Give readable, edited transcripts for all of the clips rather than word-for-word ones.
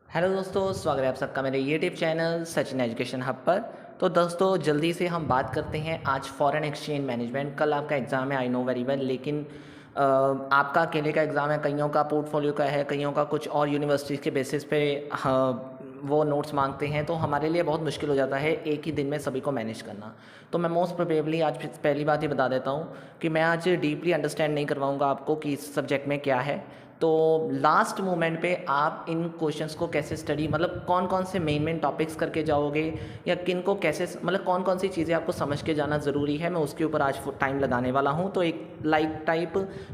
Hello दोस्तों, स्वागत है आप सबका मेरे YouTube channel Sachin education hub पर। तो दोस्तों जल्दी से हम बात करते हैं आज फॉरेन एक्सचेंज मैनेजमेंट। कल आपका एग्ज़ाम है, आई नो वेरी वेल, लेकिन आपका अकेले का एग्ज़ाम है, कईयों का पोर्टफोलियो का है, कईयों का कुछ और यूनिवर्सिटीज़ के बेसिस पे वो नोट्स मांगते हैं। तो हमारे लिए बहुत मुश्किल हो जाता है एक ही दिन में सभी को मैनेज करना। तो मैं मोस्ट प्रोबेबली आज पहली बात ही बता देता हूँ कि मैं आज डीपली अंडरस्टैंड नहीं करवाऊँगा आपको कि इस सब्जेक्ट में क्या है। तो लास्ट मोमेंट पे आप इन क्वेश्चंस को कैसे स्टडी, मतलब कौन कौन से मेन टॉपिक्स करके जाओगे या किन को कैसे, मतलब कौन कौन सी चीज़ें आपको समझ के जाना ज़रूरी है, मैं उसके ऊपर आज टाइम लगाने वाला हूँ। तो एक लाइक टाइप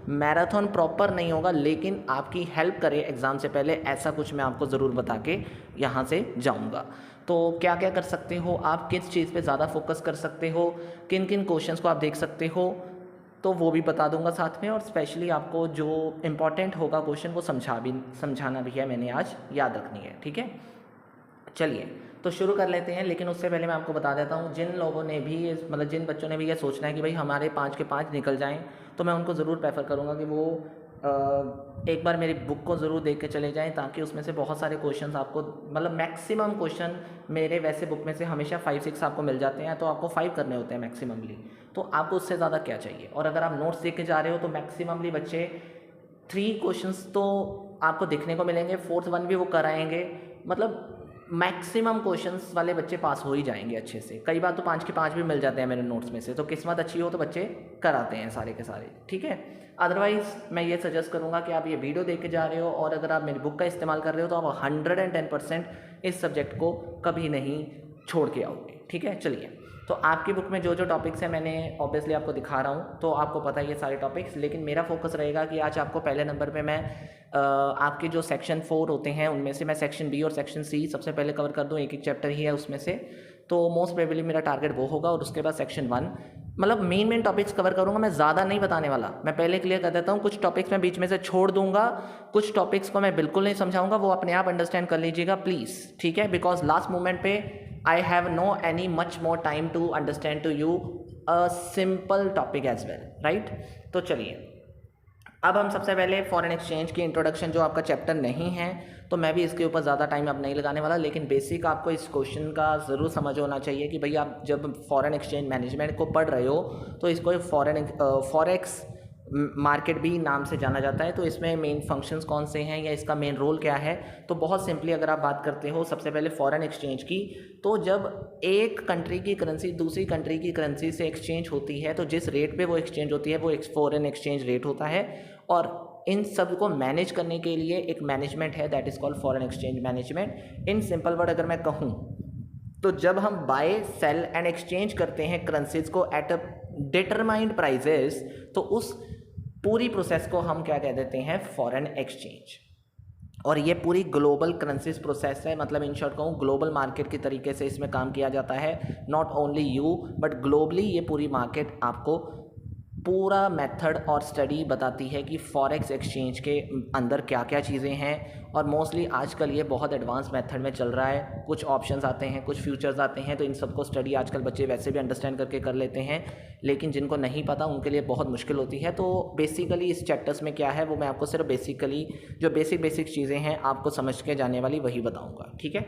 मैराथन प्रॉपर नहीं होगा, लेकिन आपकी हेल्प करे एग्ज़ाम से पहले, ऐसा कुछ मैं आपको ज़रूर बता के यहाँ से जाऊँगा। तो क्या क्या कर सकते हो आप, किस चीज़ पे ज़्यादा फोकस कर सकते हो, किन किन क्वेश्चंस को आप देख सकते हो, तो वो भी बता दूंगा साथ में। और स्पेशली आपको जो इम्पॉर्टेंट होगा क्वेश्चन वो समझाना भी है, मैंने आज याद रखनी है। ठीक है, चलिए तो शुरू कर लेते हैं। लेकिन उससे पहले मैं आपको बता देता हूँ, जिन लोगों ने भी मतलब जिन बच्चों ने भी ये सोचना है कि भाई हमारे 5 के 5 निकल जाएं, तो मैं उनको ज़रूर प्रेफर करूँगा कि वो एक बार मेरी बुक को ज़रूर देख के चले जाएं, ताकि उसमें से बहुत सारे क्वेश्चंस आपको, मतलब मैक्सिमम क्वेश्चन मेरे वैसे बुक में से हमेशा 5-6 आपको मिल जाते हैं, तो आपको 5 करने होते हैं मैक्सिममली। तो आपको उससे ज़्यादा क्या चाहिए। और अगर आप नोट्स देख के जा रहे हो तो मैक्सिममली बच्चे 3 क्वेश्चंस तो आपको दिखने को मिलेंगे, 4th 1 भी वो कराएंगे। मतलब मैक्सिमम क्वेश्चंस वाले बच्चे पास हो ही जाएंगे अच्छे से। कई बार तो 5 के 5 भी मिल जाते हैं मेरे नोट्स में से, तो किस्मत अच्छी हो तो बच्चे कराते हैं सारे के सारे। ठीक है, अदरवाइज़ मैं ये सजेस्ट करूँगा कि आप ये वीडियो देख के जा रहे हो और अगर आप मेरी बुक का इस्तेमाल कर रहे हो तो आप 110% इस सब्जेक्ट को कभी नहीं छोड़ के आओगे। ठीक है, चलिए तो आपकी बुक में जो जो टॉपिक्स हैं मैंने ऑब्वियसली आपको दिखा रहा हूँ, तो आपको पता है ये सारे टॉपिक्स। लेकिन मेरा फोकस रहेगा कि आज आपको पहले नंबर पे मैं आपके जो सेक्शन 4 होते हैं उनमें से मैं सेक्शन बी और सेक्शन सी सबसे पहले कवर कर दूँ। एक एक चैप्टर ही है उसमें से, तो मोस्ट प्रोबेबली मेरा टारगेट वो होगा। और उसके बाद सेक्शन 1, मतलब मेन टॉपिक्स कवर करूँगा, मैं ज़्यादा नहीं बताने वाला। मैं पहले क्लियर कर देता हूँ, कुछ टॉपिक्स मैं बीच में से छोड़ दूंगा, कुछ टॉपिक्स को मैं बिल्कुल नहीं समझाऊंगा, वो अपने आप अंडरस्टैंड कर लीजिएगा प्लीज़। ठीक है, बिकॉज लास्ट मोमेंट पे I have no any much more time to understand to you a simple topic as well, right? तो चलिए अब हम सबसे पहले फॉरेन एक्सचेंज की इंट्रोडक्शन, जो आपका चैप्टर नहीं है, तो मैं भी इसके ऊपर ज़्यादा टाइम अब नहीं लगाने वाला। लेकिन बेसिक आपको इस क्वेश्चन का ज़रूर समझ होना चाहिए कि भाई आप जब फॉरेन एक्सचेंज मैनेजमेंट को पढ़ रहे हो तो इसको फॉरेक्स मार्केट भी नाम से जाना जाता है। तो इसमें मेन फंक्शंस कौन से हैं या इसका मेन रोल क्या है, तो बहुत सिंपली अगर आप बात करते हो सबसे पहले फॉरेन एक्सचेंज की, तो जब एक कंट्री की करेंसी दूसरी कंट्री की करेंसी से एक्सचेंज होती है तो जिस रेट पे वो एक्सचेंज होती है वो एक फॉरेन एक्सचेंज रेट होता है। और इन सब को मैनेज करने के लिए एक मैनेजमेंट है, that is called foreign exchange management. In simple word अगर मैं कहूँ तो जब हम बाय सेल एंड एक्सचेंज करते हैं करेंसीज को एट अ डिटरमाइंड प्राइजेस, तो उस पूरी प्रोसेस को हम क्या कह देते हैं, फॉरेन एक्सचेंज। और ये पूरी ग्लोबल करेंसीज प्रोसेस है, मतलब इन शॉर्ट कहूँ ग्लोबल मार्केट की तरीके से इसमें काम किया जाता है। Not only you but globally ये पूरी मार्केट आपको पूरा मेथड और स्टडी बताती है कि फॉरेक्स एक्सचेंज के अंदर क्या क्या चीज़ें हैं। और मोस्टली आजकल ये बहुत एडवांस मेथड में चल रहा है, कुछ ऑप्शंस आते हैं, कुछ फ्यूचर्स आते हैं, तो इन सबको स्टडी आजकल बच्चे वैसे भी अंडरस्टैंड करके कर लेते हैं, लेकिन जिनको नहीं पता उनके लिए बहुत मुश्किल होती है। तो बेसिकली इस चैप्टर्स में क्या है वो मैं आपको सिर्फ बेसिकली जो बेसिक चीज़ें हैं आपको समझ के जाने वाली वही बताऊँगा। ठीक है,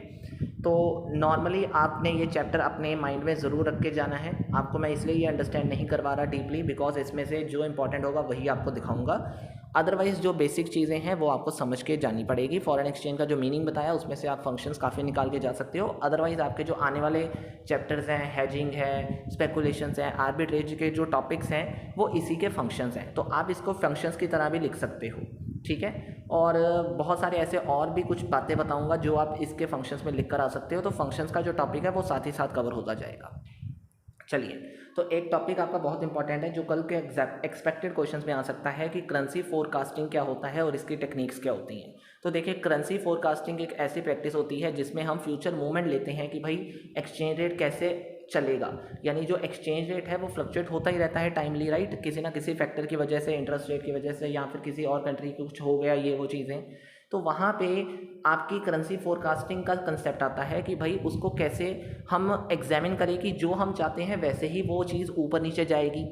तो नॉर्मली आपने ये चैप्टर अपने माइंड में ज़रूर रख के जाना है। आपको मैं इसलिए ये अंडरस्टैंड नहीं करवा रहा डीपली, बिकॉज इसमें से जो इंपॉर्टेंट होगा वही आपको दिखाऊंगा। अदरवाइज़ जो बेसिक चीज़ें हैं वो आपको समझ के जानी पड़ेगी। फॉरेन एक्सचेंज का जो मीनिंग बताया उसमें से आप फंक्शंस काफ़ी निकाल के जा सकते हो। अदरवाइज़ आपके जो आने वाले चैप्टर्स हैं, हैजिंग है, स्पेकुलेशंस हैं, आर्बिट्रेज के जो टॉपिक्स हैं वो इसी के फंक्शंस हैं, तो आप इसको फंक्शंस की तरह भी लिख सकते हो। ठीक है, और बहुत सारे ऐसे और भी कुछ बातें बताऊंगा जो आप इसके फंक्शंस में लिख कर आ सकते हो। तो फंक्शंस का जो टॉपिक है वो साथ ही साथ कवर होता जाएगा। चलिए, तो एक टॉपिक आपका बहुत इंपॉर्टेंट है जो कल के एक्सपेक्टेड क्वेश्चंस में आ सकता है कि करेंसी फोरकास्टिंग क्या होता है और इसकी टेक्निक्स क्या होती हैं। तो देखिए, करेंसी फोरकास्टिंग एक ऐसी प्रैक्टिस होती है जिसमें हम फ्यूचर मूवमेंट लेते हैं कि भाई एक्सचेंज रेट कैसे चलेगा, यानी जो एक्सचेंज रेट है वो फ्लक्चुएट होता ही रहता है टाइमली, राइट, किसी ना किसी फैक्टर की वजह से, इंटरेस्ट रेट की वजह से या फिर किसी और कंट्री को कुछ हो गया, ये वो चीज़ें। तो वहाँ पे आपकी करेंसी फोरकास्टिंग का कंसेप्ट आता है कि भाई उसको कैसे हम एग्जामिन करें कि जो हम चाहते हैं वैसे ही वो चीज़ ऊपर नीचे जाएगी।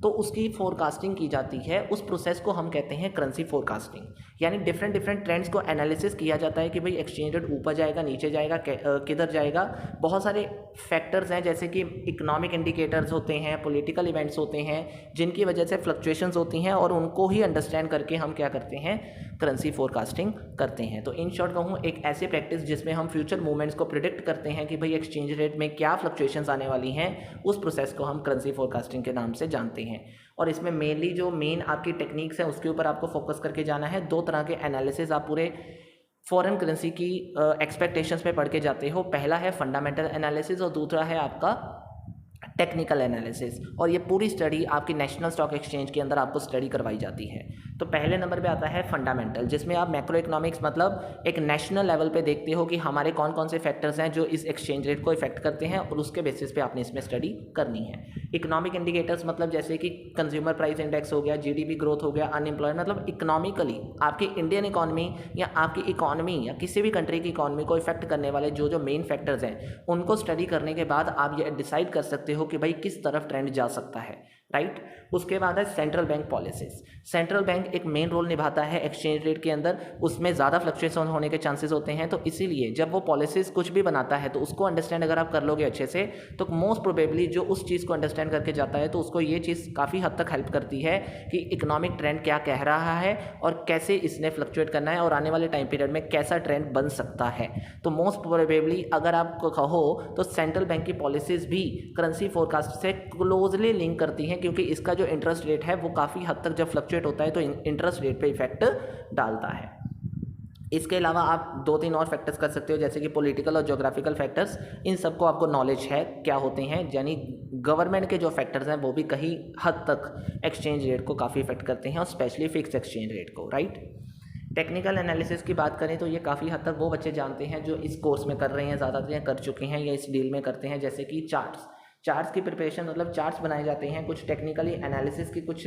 तो उसकी फोरकास्टिंग की जाती है। उस प्रोसेस को हम कहते हैं करेंसी फोरकास्टिंग। यानी डिफरेंट डिफरेंट ट्रेंड्स को एनालिसिस किया जाता है कि भाई एक्सचेंज रेट ऊपर जाएगा, नीचे जाएगा, किधर जाएगा। बहुत सारे फैक्टर्स हैं जैसे कि इकोनॉमिक इंडिकेटर्स होते हैं, पॉलिटिकल इवेंट्स होते हैं, जिनकी वजह से फ्लक्चुएशंस होती हैं और उनको ही अंडरस्टैंड करके हम क्या करते हैं, करेंसी फोरकास्टिंग करते हैं। तो इन शॉर्ट कहूँ, एक ऐसी प्रैक्टिस जिसमें हम फ्यूचर मूवमेंट्स को प्रिडिक्ट करते हैं कि भाई एक्सचेंज रेट में क्या फ्लक्चुएशंस आने वाली हैं, उस प्रोसेस को हम करेंसी फोरकास्टिंग के नाम से जानते हैं। और इसमें मेनली जो मेन आपकी टेक्निक्स हैं उसके ऊपर आपको फोकस करके जाना है। दो तरह के एनालिसिस आप पूरे फॉरेन करेंसी की एक्सपेक्टेशंस में पढ़ के जाते हो। पहला है फंडामेंटल एनालिसिस और दूसरा है आपका टेक्निकल एनालिसिस। और ये पूरी स्टडी आपकी नेशनल स्टॉक एक्सचेंज के अंदर आपको स्टडी करवाई जाती है। तो पहले नंबर पे आता है फंडामेंटल, जिसमें आप मैक्रो इकोनॉमिक्स मतलब एक नेशनल लेवल पे देखते हो कि हमारे कौन कौन से फैक्टर्स हैं जो इस एक्सचेंज रेट को इफेक्ट करते हैं, और उसके बेसिस पे आपने इसमें स्टडी करनी है। इकोनॉमिक इंडिकेटर्स मतलब जैसे कि कंज्यूमर प्राइस इंडेक्स हो गया, जीडीपी ग्रोथ हो गया, अनएम्प्लॉयमेंट, मतलब इकोनॉमिकली आपकी इंडियन इकॉनमी या आपकी इकॉनमी या किसी भी कंट्री की इकॉनमी को इफेक्ट करने वाले जो जो मेन फैक्टर्स हैं, उनको स्टडी करने के बाद आप ये डिसाइड कर सकते हो कि भाई किस तरफ ट्रेंड जा सकता है, राइट। उसके बाद है central bank policies. Central bank एक मेन रोल निभाता है एक्सचेंज रेट के अंदर, उसमें ज़्यादा फ्लक्चुएशन होने के चांसेस होते हैं। तो इसीलिए जब वो पॉलिसीज कुछ भी बनाता है तो उसको अंडरस्टैंड अगर आप कर लोगे अच्छे से, तो मोस्ट प्रोबेबली जो उस चीज़ को अंडरस्टैंड करके जाता है तो उसको ये चीज़ काफ़ी हद तक हेल्प करती है कि इकोनॉमिक ट्रेंड क्या कह रहा है और कैसे इसने फ्लक्चुएट करना है और आने वाले टाइम पीरियड में कैसा ट्रेंड बन सकता है। तो मोस्ट प्रोबेबली अगर आपको कहो तो सेंट्रल बैंक की पॉलिसीज भी करेंसी फोरकास्ट से क्लोजली लिंक करती हैं, क्योंकि इसका जो इंटरेस्ट रेट है वो काफ़ी हद तक जब फ्लक्चुएट होता है तो इंटरेस्ट रेट पे इफेक्ट डालता है। इसके अलावा आप दो तीन और फैक्टर्स कर सकते हो, जैसे कि पॉलिटिकल और ज्योग्राफिकल फैक्टर्स। इन सबको आपको नॉलेज है क्या होते हैं, यानी गवर्नमेंट के जो फैक्टर्स हैं वो भी कहीं हद तक एक्सचेंज रेट को काफ़ी इफेक्ट करते हैं, और स्पेशली फिक्स एक्सचेंज रेट को, राइट। टेक्निकल एनालिसिस की बात करें तो ये काफ़ी हद तक वो बच्चे जानते हैं जो इस कोर्स में कर रहे हैं, ज़्यादातर कर चुके हैं या इस डील में करते हैं, जैसे कि चार्ट्स की प्रिपरेशन, मतलब चार्ट्स बनाए जाते हैं। कुछ टेक्निकली एनालिसिस की कुछ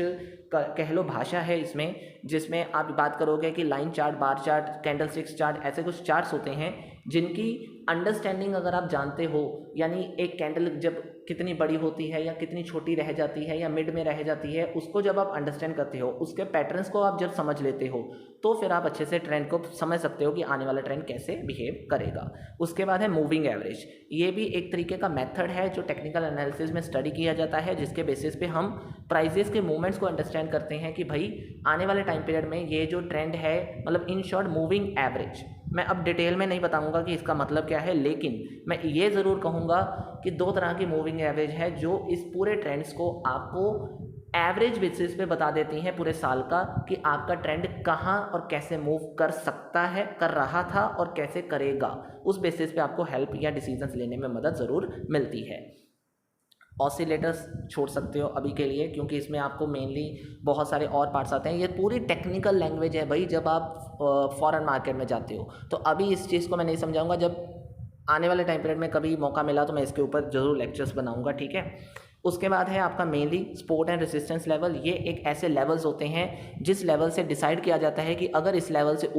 कह लो भाषा है इसमें, जिसमें आप बात करोगे कि line chart, bar chart, candlesticks chart, ऐसे कुछ चार्ट्स होते हैं जिनकी अंडरस्टैंडिंग अगर आप जानते हो, यानी एक कैंडल जब कितनी बड़ी होती है या कितनी छोटी रह जाती है या मिड में रह जाती है, उसको जब आप अंडरस्टैंड करते हो, उसके पैटर्न्स को आप जब समझ लेते हो, तो फिर आप अच्छे से ट्रेंड को समझ सकते हो कि आने वाला ट्रेंड कैसे बिहेव करेगा। उसके बाद है मूविंग एवरेज। ये भी एक तरीके का मेथड है जो टेक्निकल एनालिसिस में स्टडी किया जाता है, जिसके बेसिस पे हम प्राइजेस के मूवमेंट्स को अंडरस्टैंड करते हैं कि भाई आने वाले टाइम पीरियड में ये जो ट्रेंड है, मतलब इन शॉर्ट मूविंग एवरेज। मैं अब डिटेल में नहीं बताऊंगा कि इसका मतलब क्या है, लेकिन मैं ये ज़रूर कहूँगा कि दो तरह की मूविंग एवरेज है जो इस पूरे ट्रेंड्स को आपको एवरेज बेसिस पे बता देती हैं पूरे साल का, कि आपका ट्रेंड कहाँ और कैसे मूव कर सकता है, कर रहा था और कैसे करेगा। उस बेसिस पे आपको हेल्प या डिसीजंस लेने में मदद ज़रूर मिलती है। ऑसिलेटर्स छोड़ सकते हो अभी के लिए, क्योंकि इसमें आपको मेनली बहुत सारे और पार्ट्स आते हैं। ये पूरी टेक्निकल लैंग्वेज है भाई, जब आप फॉरेन मार्केट में जाते हो। तो अभी इस चीज़ को मैं नहीं समझाऊंगा, जब आने वाले टाइम पीरियड में कभी मौका मिला तो मैं इसके ऊपर ज़रूर लेक्चर्स बनाऊंगा, ठीक है। उसके बाद है आपका mainly support and resistance level. ये एक ऐसे लेवल्स होते हैं जिस लेवल से डिसाइड किया जाता है कि अगर इस लेवल से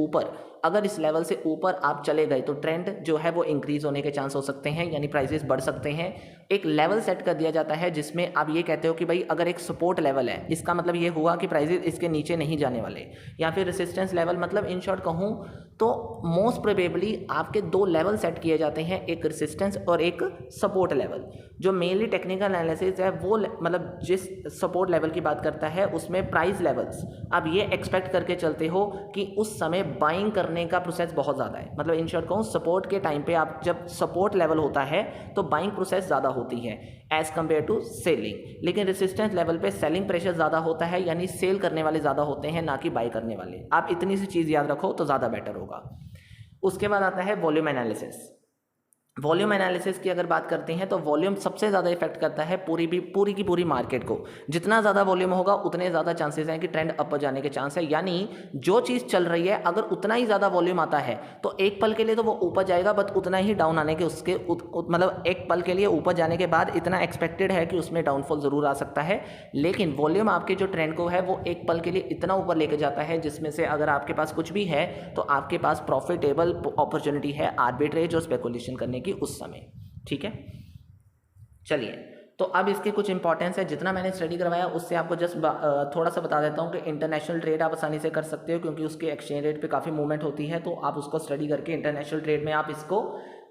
ऊपर आप चले गए तो ट्रेंड जो है वो इंक्रीज होने के चांस हो सकते हैं, यानी प्राइसेस बढ़ सकते हैं। एक लेवल सेट कर दिया जाता है जिसमें आप ये कहते हो कि भाई अगर एक सपोर्ट लेवल है, इसका मतलब ये हुआ कि प्राइसेस इसके नीचे नहीं जाने वाले। या फिर रेजिस्टेंस लेवल, मतलब इन शॉर्ट कहूँ तो मोस्ट प्रोबेबली आपके दो लेवल सेट किए जाते हैं, एक रेजिस्टेंस और एक सपोर्ट लेवल। जो मेनली टेक्निकल एनालिसिस है वो मतलब जिस सपोर्ट लेवल की बात करता है उसमें प्राइस लेवल्स आप ये एक्सपेक्ट करके चलते हो कि उस समय बाइंग करने का प्रोसेस बहुत ज़्यादा है। मतलब इन शॉर्ट कहूँ, सपोर्ट के टाइम पे आप जब सपोर्ट लेवल होता है तो बाइंग प्रोसेस ज़्यादा होती है एज़ कम्पेयर टू सेलिंग। लेकिन रेजिस्टेंस लेवल पे सेलिंग प्रेशर ज़्यादा होता है, यानी सेल करने वाले ज़्यादा होते हैं ना कि बाई करने वाले। आप इतनी सी चीज़ याद रखो तो ज़्यादा बेटर होगा। उसके बाद आता है वॉल्यूम एनालिसिस। वॉल्यूम एनालिसिस की अगर बात करते हैं तो वॉल्यूम सबसे ज़्यादा इफेक्ट करता है पूरी की पूरी मार्केट को। जितना ज़्यादा वॉल्यूम होगा उतने ज़्यादा चांसेस हैं कि ट्रेंड अप जाने के चांस है। यानी जो चीज़ चल रही है अगर उतना ही ज़्यादा वॉल्यूम आता है तो एक पल के लिए तो वो ऊपर जाएगा, बट उतना ही डाउन आने के उसके मतलब एक पल के लिए ऊपर जाने के बाद इतना एक्सपेक्टेड है कि उसमें डाउनफॉल ज़रूर आ सकता है। लेकिन वॉल्यूम आपके जो ट्रेंड को है वो एक पल के लिए इतना ऊपर लेके जाता है जिसमें से अगर आपके पास कुछ भी है तो आपके पास प्रॉफिटेबल अपॉर्चुनिटी है आर्बिट्रेज और स्पेकुलेशन करने की उस समय, ठीक है। चलिए तो अब इसके कुछ इंपॉर्टेंस है, जितना मैंने स्टडी करवाया उससे आपको जस्ट थोड़ा सा बता देता हूँ कि इंटरनेशनल ट्रेड आप आसानी से कर सकते हो क्योंकि उसके एक्सचेंज रेट पे काफ़ी मूवमेंट होती है, तो आप उसको स्टडी करके इंटरनेशनल ट्रेड में आप इसको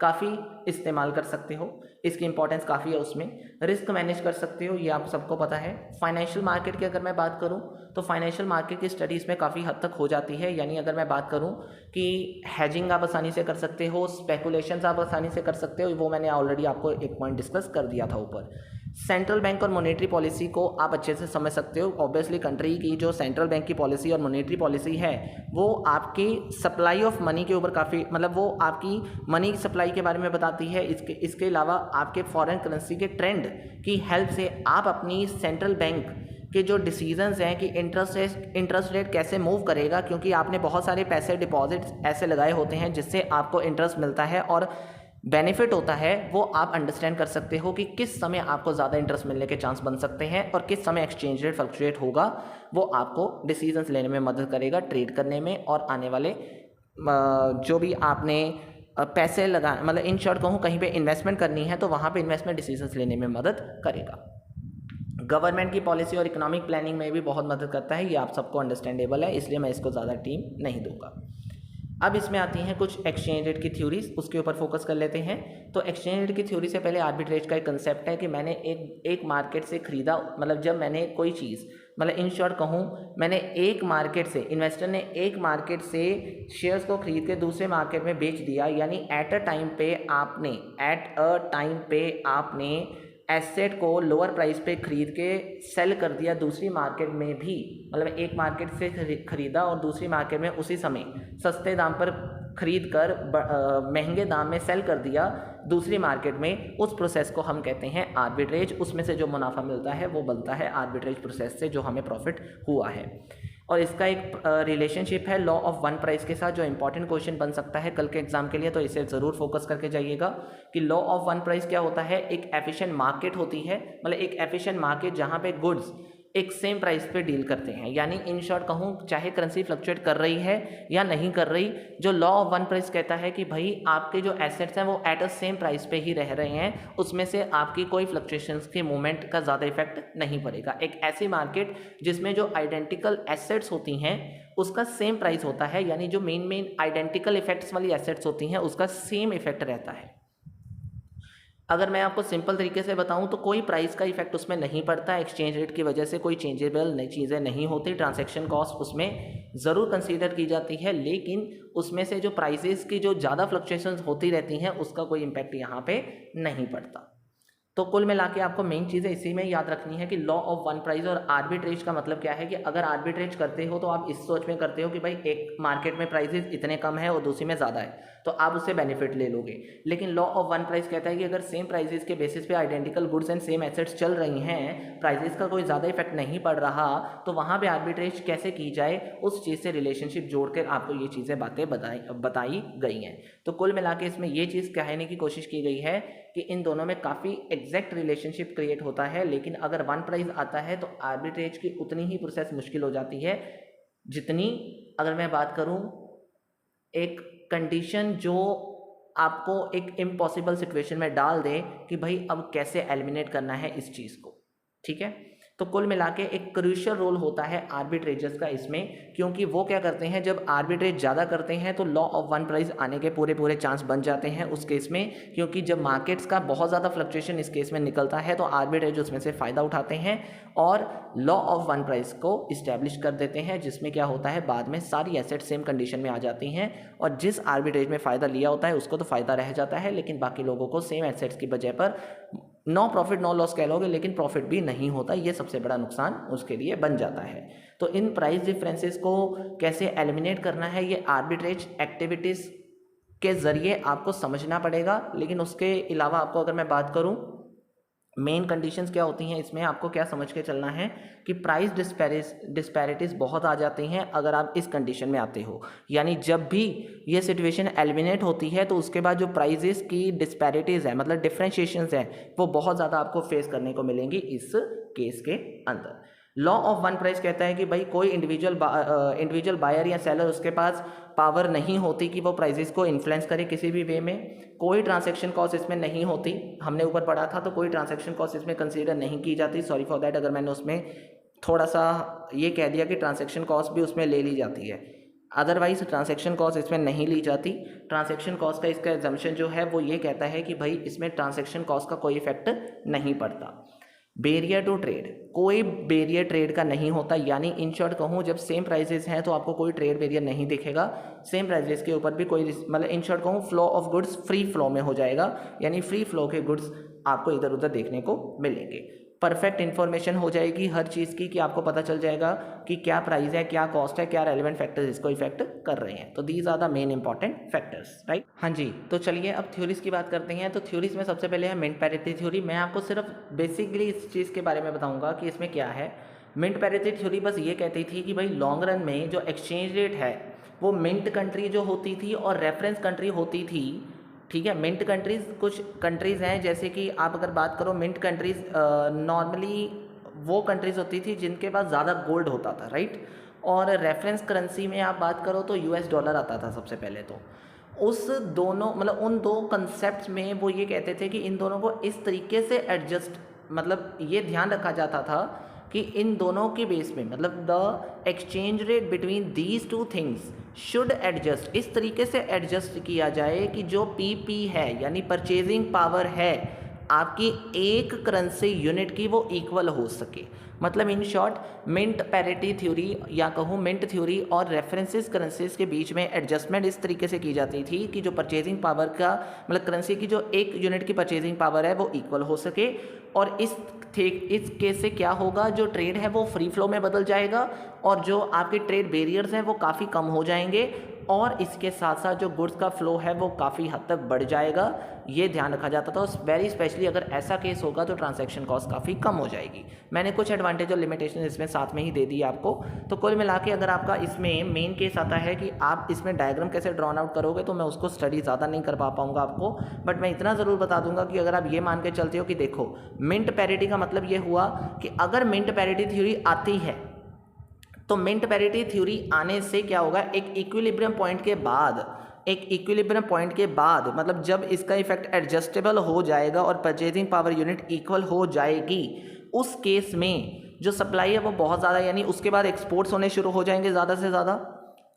काफ़ी इस्तेमाल कर सकते हो। इसकी इंपॉर्टेंस काफ़ी है उसमें। रिस्क मैनेज कर सकते हो, ये आप सबको पता है। फाइनेंशियल मार्केट की अगर मैं बात करूँ तो फाइनेंशियल मार्केट की स्टडी इसमें काफ़ी हद तक हो जाती है। यानी अगर मैं बात करूँ कि हैजिंग आप आसानी से कर सकते हो, स्पेकुलेशंस आप आसानी से कर सकते हो, वो मैंने ऑलरेडी आपको एक पॉइंट डिस्कस कर दिया था ऊपर। सेंट्रल बैंक और मॉनेटरी पॉलिसी को आप अच्छे से समझ सकते हो। ऑब्वियसली कंट्री की जो सेंट्रल बैंक की पॉलिसी और मॉनेटरी पॉलिसी है वो आपकी सप्लाई ऑफ मनी के ऊपर काफ़ी, मतलब वो आपकी मनी की सप्लाई के बारे में बताती है। इसके अलावा आपके फॉरेन करेंसी के ट्रेंड की हेल्प से आप अपनी सेंट्रल बैंक के जो डिसीजंस हैं कि इंटरेस्ट रेट कैसे मूव करेगा, क्योंकि आपने बहुत सारे पैसे डिपॉजिट्स ऐसे लगाए होते हैं जिससे आपको इंटरेस्ट मिलता है और बेनिफिट होता है, वो आप अंडरस्टैंड कर सकते हो कि किस समय आपको ज़्यादा इंटरेस्ट मिलने के चांस बन सकते हैं और किस समय एक्सचेंज रेट फ्लक्चुएट होगा। वो आपको डिसीजंस लेने में मदद करेगा, ट्रेड करने में, और आने वाले जो भी आपने पैसे लगा, मतलब इन शॉर्ट कहूँ कहीं पे इन्वेस्टमेंट करनी है तो वहाँ पे इन्वेस्टमेंट डिसीजंस लेने में मदद करेगा। गवर्नमेंट की पॉलिसी और इकोनॉमिक प्लानिंग में भी बहुत मदद करता है, ये आप सबको अंडरस्टैंडेबल है, इसलिए मैं इसको ज़्यादा टीम नहीं दूंगा। अब इसमें आती हैं कुछ एक्सचेंज रेट की थ्योरीज, उसके ऊपर फोकस कर लेते हैं। तो एक्सचेंज रेट की थ्योरी से पहले आर्बिट्रेज का एक कंसेप्ट है कि मैंने एक मार्केट से खरीदा, मतलब जब मैंने कोई चीज़, मतलब इन शॉर्ट कहूँ मैंने एक मार्केट से, इन्वेस्टर ने एक मार्केट से शेयर्स को खरीद के दूसरे मार्केट में बेच दिया, यानी एट अ टाइम पे आपने एसेट को लोअर प्राइस पे खरीद के सेल कर दिया दूसरी मार्केट में भी, मतलब एक मार्केट से खरीदा और दूसरी मार्केट में उसी समय सस्ते दाम पर खरीद कर महंगे दाम में सेल कर दिया दूसरी मार्केट में, उस प्रोसेस को हम कहते हैं आर्बिट्रेज। उसमें से जो मुनाफा मिलता है वो बनता है आर्बिट्रेज प्रोसेस से, जो हमें प्रॉफिट हुआ है। और इसका एक रिलेशनशिप है लॉ ऑफ वन प्राइस के साथ, जो इंपॉर्टेंट क्वेश्चन बन सकता है कल के एग्जाम के लिए, तो इसे ज़रूर फोकस करके जाइएगा कि लॉ ऑफ वन प्राइस क्या होता है। एक एफिशिएंट मार्केट होती है, मतलब एक एफिशिएंट मार्केट जहाँ पे गुड्स एक सेम प्राइस पे डील करते हैं, यानी इन शॉर्ट कहूँ चाहे करेंसी फ्लक्चुएट कर रही है या नहीं कर रही, जो लॉ ऑफ वन प्राइस कहता है कि भाई आपके जो एसेट्स हैं वो एट अ सेम प्राइस पे ही रह रहे हैं, उसमें से आपकी कोई फ्लक्चुएशंस की मूवमेंट का ज़्यादा इफेक्ट नहीं पड़ेगा। एक ऐसी मार्केट जिसमें जो आइडेंटिकल एसेट्स होती हैं उसका सेम प्राइस होता है, यानी जो मेन आइडेंटिकल इफेक्ट्स वाली एसेट्स होती हैं उसका सेम इफेक्ट रहता है। अगर मैं आपको सिंपल तरीके से बताऊं तो कोई प्राइस का इफेक्ट उसमें नहीं पड़ता, एक्सचेंज रेट की वजह से कोई चेंजेबल नई चीज़ें नहीं होती, ट्रांजैक्शन कॉस्ट उसमें ज़रूर कंसीडर की जाती है, लेकिन उसमें से जो प्राइसेस की जो ज़्यादा फ्लक्चुएशंस होती रहती हैं उसका कोई इम्पैक्ट यहाँ पे नहीं पड़ता। तो कुल मिला के आपको मेन चीज़ें इसी में याद रखनी है कि लॉ ऑफ वन प्राइस और आर्बिट्रेज का मतलब क्या है कि अगर आर्बिट्रेज करते हो तो आप इस सोच में करते हो कि भाई एक मार्केट में प्राइसेस इतने कम है और दूसरी में ज़्यादा है तो आप उससे बेनिफिट ले लोगे, लेकिन लॉ ऑफ वन प्राइस कहता है कि अगर सेम प्राइसेस के बेसिस पे identical goods and same assets चल रही हैं, प्राइसेस का कोई ज़्यादा इफेक्ट नहीं पड़ रहा, तो वहाँ पर आर्बिट्रेज कैसे की जाए उस चीज़ से रिलेशनशिप जोड़कर आपको ये चीज़ें बातें बताई गई हैं। तो कुल मिला के इसमें ये चीज़ कहने की कोशिश की गई है कि इन दोनों में काफ़ी एग्जैक्ट रिलेशनशिप क्रिएट होता है, लेकिन अगर वन प्राइस आता है तो आर्बिट्रेज की उतनी ही प्रोसेस मुश्किल हो जाती है जितनी, अगर मैं बात करूं, एक कंडीशन जो आपको एक इम्पॉसिबल सिचुएशन में डाल दे कि भाई अब कैसे एलिमिनेट करना है इस चीज़ को। ठीक है, तो कुल मिला के एक क्रूशियल रोल होता है आर्बिट्रेजर्स का इसमें, क्योंकि वो क्या करते हैं जब आर्बिट्रेज ज़्यादा करते हैं तो लॉ ऑफ वन प्राइस आने के पूरे चांस बन जाते हैं उस केस में, क्योंकि जब मार्केट्स का बहुत ज़्यादा फ्लक्चुएशन इस केस में निकलता है तो आर्बिट्रेज उसमें से फ़ायदा उठाते हैं और लॉ ऑफ वन प्राइस को इस्टेब्लिश कर देते हैं, जिसमें क्या होता है बाद में सारी एसेट सेम कंडीशन में आ जाती हैं और जिस आर्बिट्रेज में फ़ायदा लिया होता है उसको तो फ़ायदा रह जाता है, लेकिन बाकी लोगों को सेम एसेट्स की वजह पर नो प्रॉफिट नो लॉस कह लोगे, लेकिन प्रॉफिट भी नहीं होता, ये सबसे बड़ा नुकसान उसके लिए बन जाता है। तो इन प्राइस डिफरेंसेस को कैसे एलिमिनेट करना है ये आर्बिट्रेज एक्टिविटीज़ के ज़रिए आपको समझना पड़ेगा, लेकिन उसके अलावा आपको अगर मैं बात करूं मेन कंडीशंस क्या होती हैं इसमें आपको क्या समझ के चलना है कि प्राइस डिस्पैरिटीज़ बहुत आ जाती हैं अगर आप इस कंडीशन में आते हो, यानी जब भी ये सिचुएशन एलिमिनेट होती है तो उसके बाद जो प्राइजेस की डिस्पैरिटीज़ है, मतलब डिफरेंशिएशंस है, वो बहुत ज़्यादा आपको फेस करने को मिलेंगी इस केस के अंदर। लॉ ऑफ वन प्राइस कहता है कि भाई कोई इंडिविजुअल बायर या सेलर उसके पास पावर नहीं होती कि वो प्राइजेस को इन्फ्लुएंस करे किसी भी वे में। कोई ट्रांजैक्शन कॉस्ट इसमें नहीं होती, हमने ऊपर पढ़ा था, तो कोई ट्रांजैक्शन कॉस्ट इसमें कंसीडर नहीं की जाती। सॉरी फॉर दैट अगर मैंने उसमें थोड़ा सा ये कह दिया कि ट्रांजैक्शन कॉस्ट भी उसमें ले ली जाती है, अदरवाइज ट्रांजैक्शन कॉस्ट इसमें नहीं ली जाती। ट्रांजैक्शन कॉस्ट का इसका एग्जम्पशन जो है वो ये कहता है कि भाई इसमें ट्रांजैक्शन कॉस्ट का कोई इफेक्ट नहीं पड़ता। बैरियर टू ट्रेड, कोई बैरियर ट्रेड का नहीं होता, यानी इन शॉर्ट कहूँ जब सेम प्राइजेस हैं तो आपको कोई ट्रेड बैरियर नहीं दिखेगा, सेम प्राइजेस के ऊपर भी कोई मतलब इन शॉर्ट कहूँ flow of goods free flow में हो जाएगा, यानी फ्री फ्लो के गुड्स आपको इधर उधर देखने को मिलेंगे। परफेक्ट इन्फॉर्मेशन हो जाएगी हर चीज़ की कि आपको पता चल जाएगा कि क्या प्राइस है, क्या कॉस्ट है, क्या रेलिवेंट फैक्टर्स इसको इफेक्ट कर रहे हैं। तो these are the main important factors, right. हाँ जी, तो चलिए अब थ्योरीज की बात करते हैं। तो थ्योरीज में सबसे पहले है मिंट पैरिटी थ्योरी। मैं आपको सिर्फ बेसिकली इस चीज़ के बारे में बताऊंगा कि इसमें क्या है। मिंट पैरिटी थ्योरी बस ये कहती थी कि भाई लॉन्ग रन में जो एक्सचेंज रेट है वो मिंट कंट्री जो होती थी और रेफरेंस कंट्री होती थी, ठीक है। मिंट कंट्रीज़ कुछ कंट्रीज़ हैं, जैसे कि आप अगर बात करो मिंट कंट्रीज़ नॉर्मली वो कंट्रीज़ होती थी जिनके पास ज़्यादा गोल्ड होता था, राइट। और रेफरेंस करेंसी में आप बात करो तो यूएस डॉलर आता था सबसे पहले। तो उस दोनों मतलब उन दो कंसेप्ट में वो ये कहते थे कि इन दोनों को इस तरीके से एडजस्ट, मतलब ये ध्यान रखा जाता था कि इन दोनों के बेस में मतलब the exchange rate between these two things should adjust, इस तरीके से एडजस्ट किया जाए कि जो पीपी है यानी परचेजिंग पावर है आपकी एक करेंसी यूनिट की वो इक्वल हो सके। मतलब in short mint parity theory या कहूँ मिंट थ्योरी और रेफरेंसेस करेंसीज के बीच में एडजस्टमेंट इस तरीके से की जाती थी कि जो परचेजिंग पावर का मतलब करेंसी की जो एक यूनिट की परचेजिंग पावर है वो इक्वल हो सके। और इस केस से क्या होगा, जो ट्रेड है वो फ्री फ्लो में बदल जाएगा और जो आपके ट्रेड बैरियर्स हैं वो काफ़ी कम हो जाएंगे और इसके साथ साथ जो गुड्स का फ्लो है वो काफ़ी हद तक बढ़ जाएगा। ये ध्यान रखा जाता था। वेरी स्पेशली अगर ऐसा केस होगा तो ट्रांजैक्शन कॉस्ट काफ़ी कम हो जाएगी। मैंने कुछ एडवांटेज और लिमिटेशन इसमें साथ में ही दे दी आपको। तो कुल मिला के अगर आपका इसमें मेन केस आता है कि आप इसमें डायग्राम कैसे ड्रॉन आउट करोगे, तो मैं उसको स्टडी ज़्यादा नहीं कर पाऊंगा आपको, बट मैं इतना ज़रूर बता दूंगा कि अगर आप ये मान के चलते हो कि देखो मिंट पैरिटी का मतलब ये हुआ कि अगर मिंट पैरिटी थ्योरी आती है तो मिंट पैरिटी थ्योरी आने से क्या होगा, एक इक्विलिब्रियम पॉइंट के बाद मतलब जब इसका इफेक्ट एडजस्टेबल हो जाएगा और परचेजिंग पावर यूनिट इक्वल हो जाएगी, उस केस में जो सप्लाई है वो बहुत ज़्यादा, यानी उसके बाद एक्सपोर्ट्स होने शुरू हो जाएंगे ज़्यादा से ज़्यादा,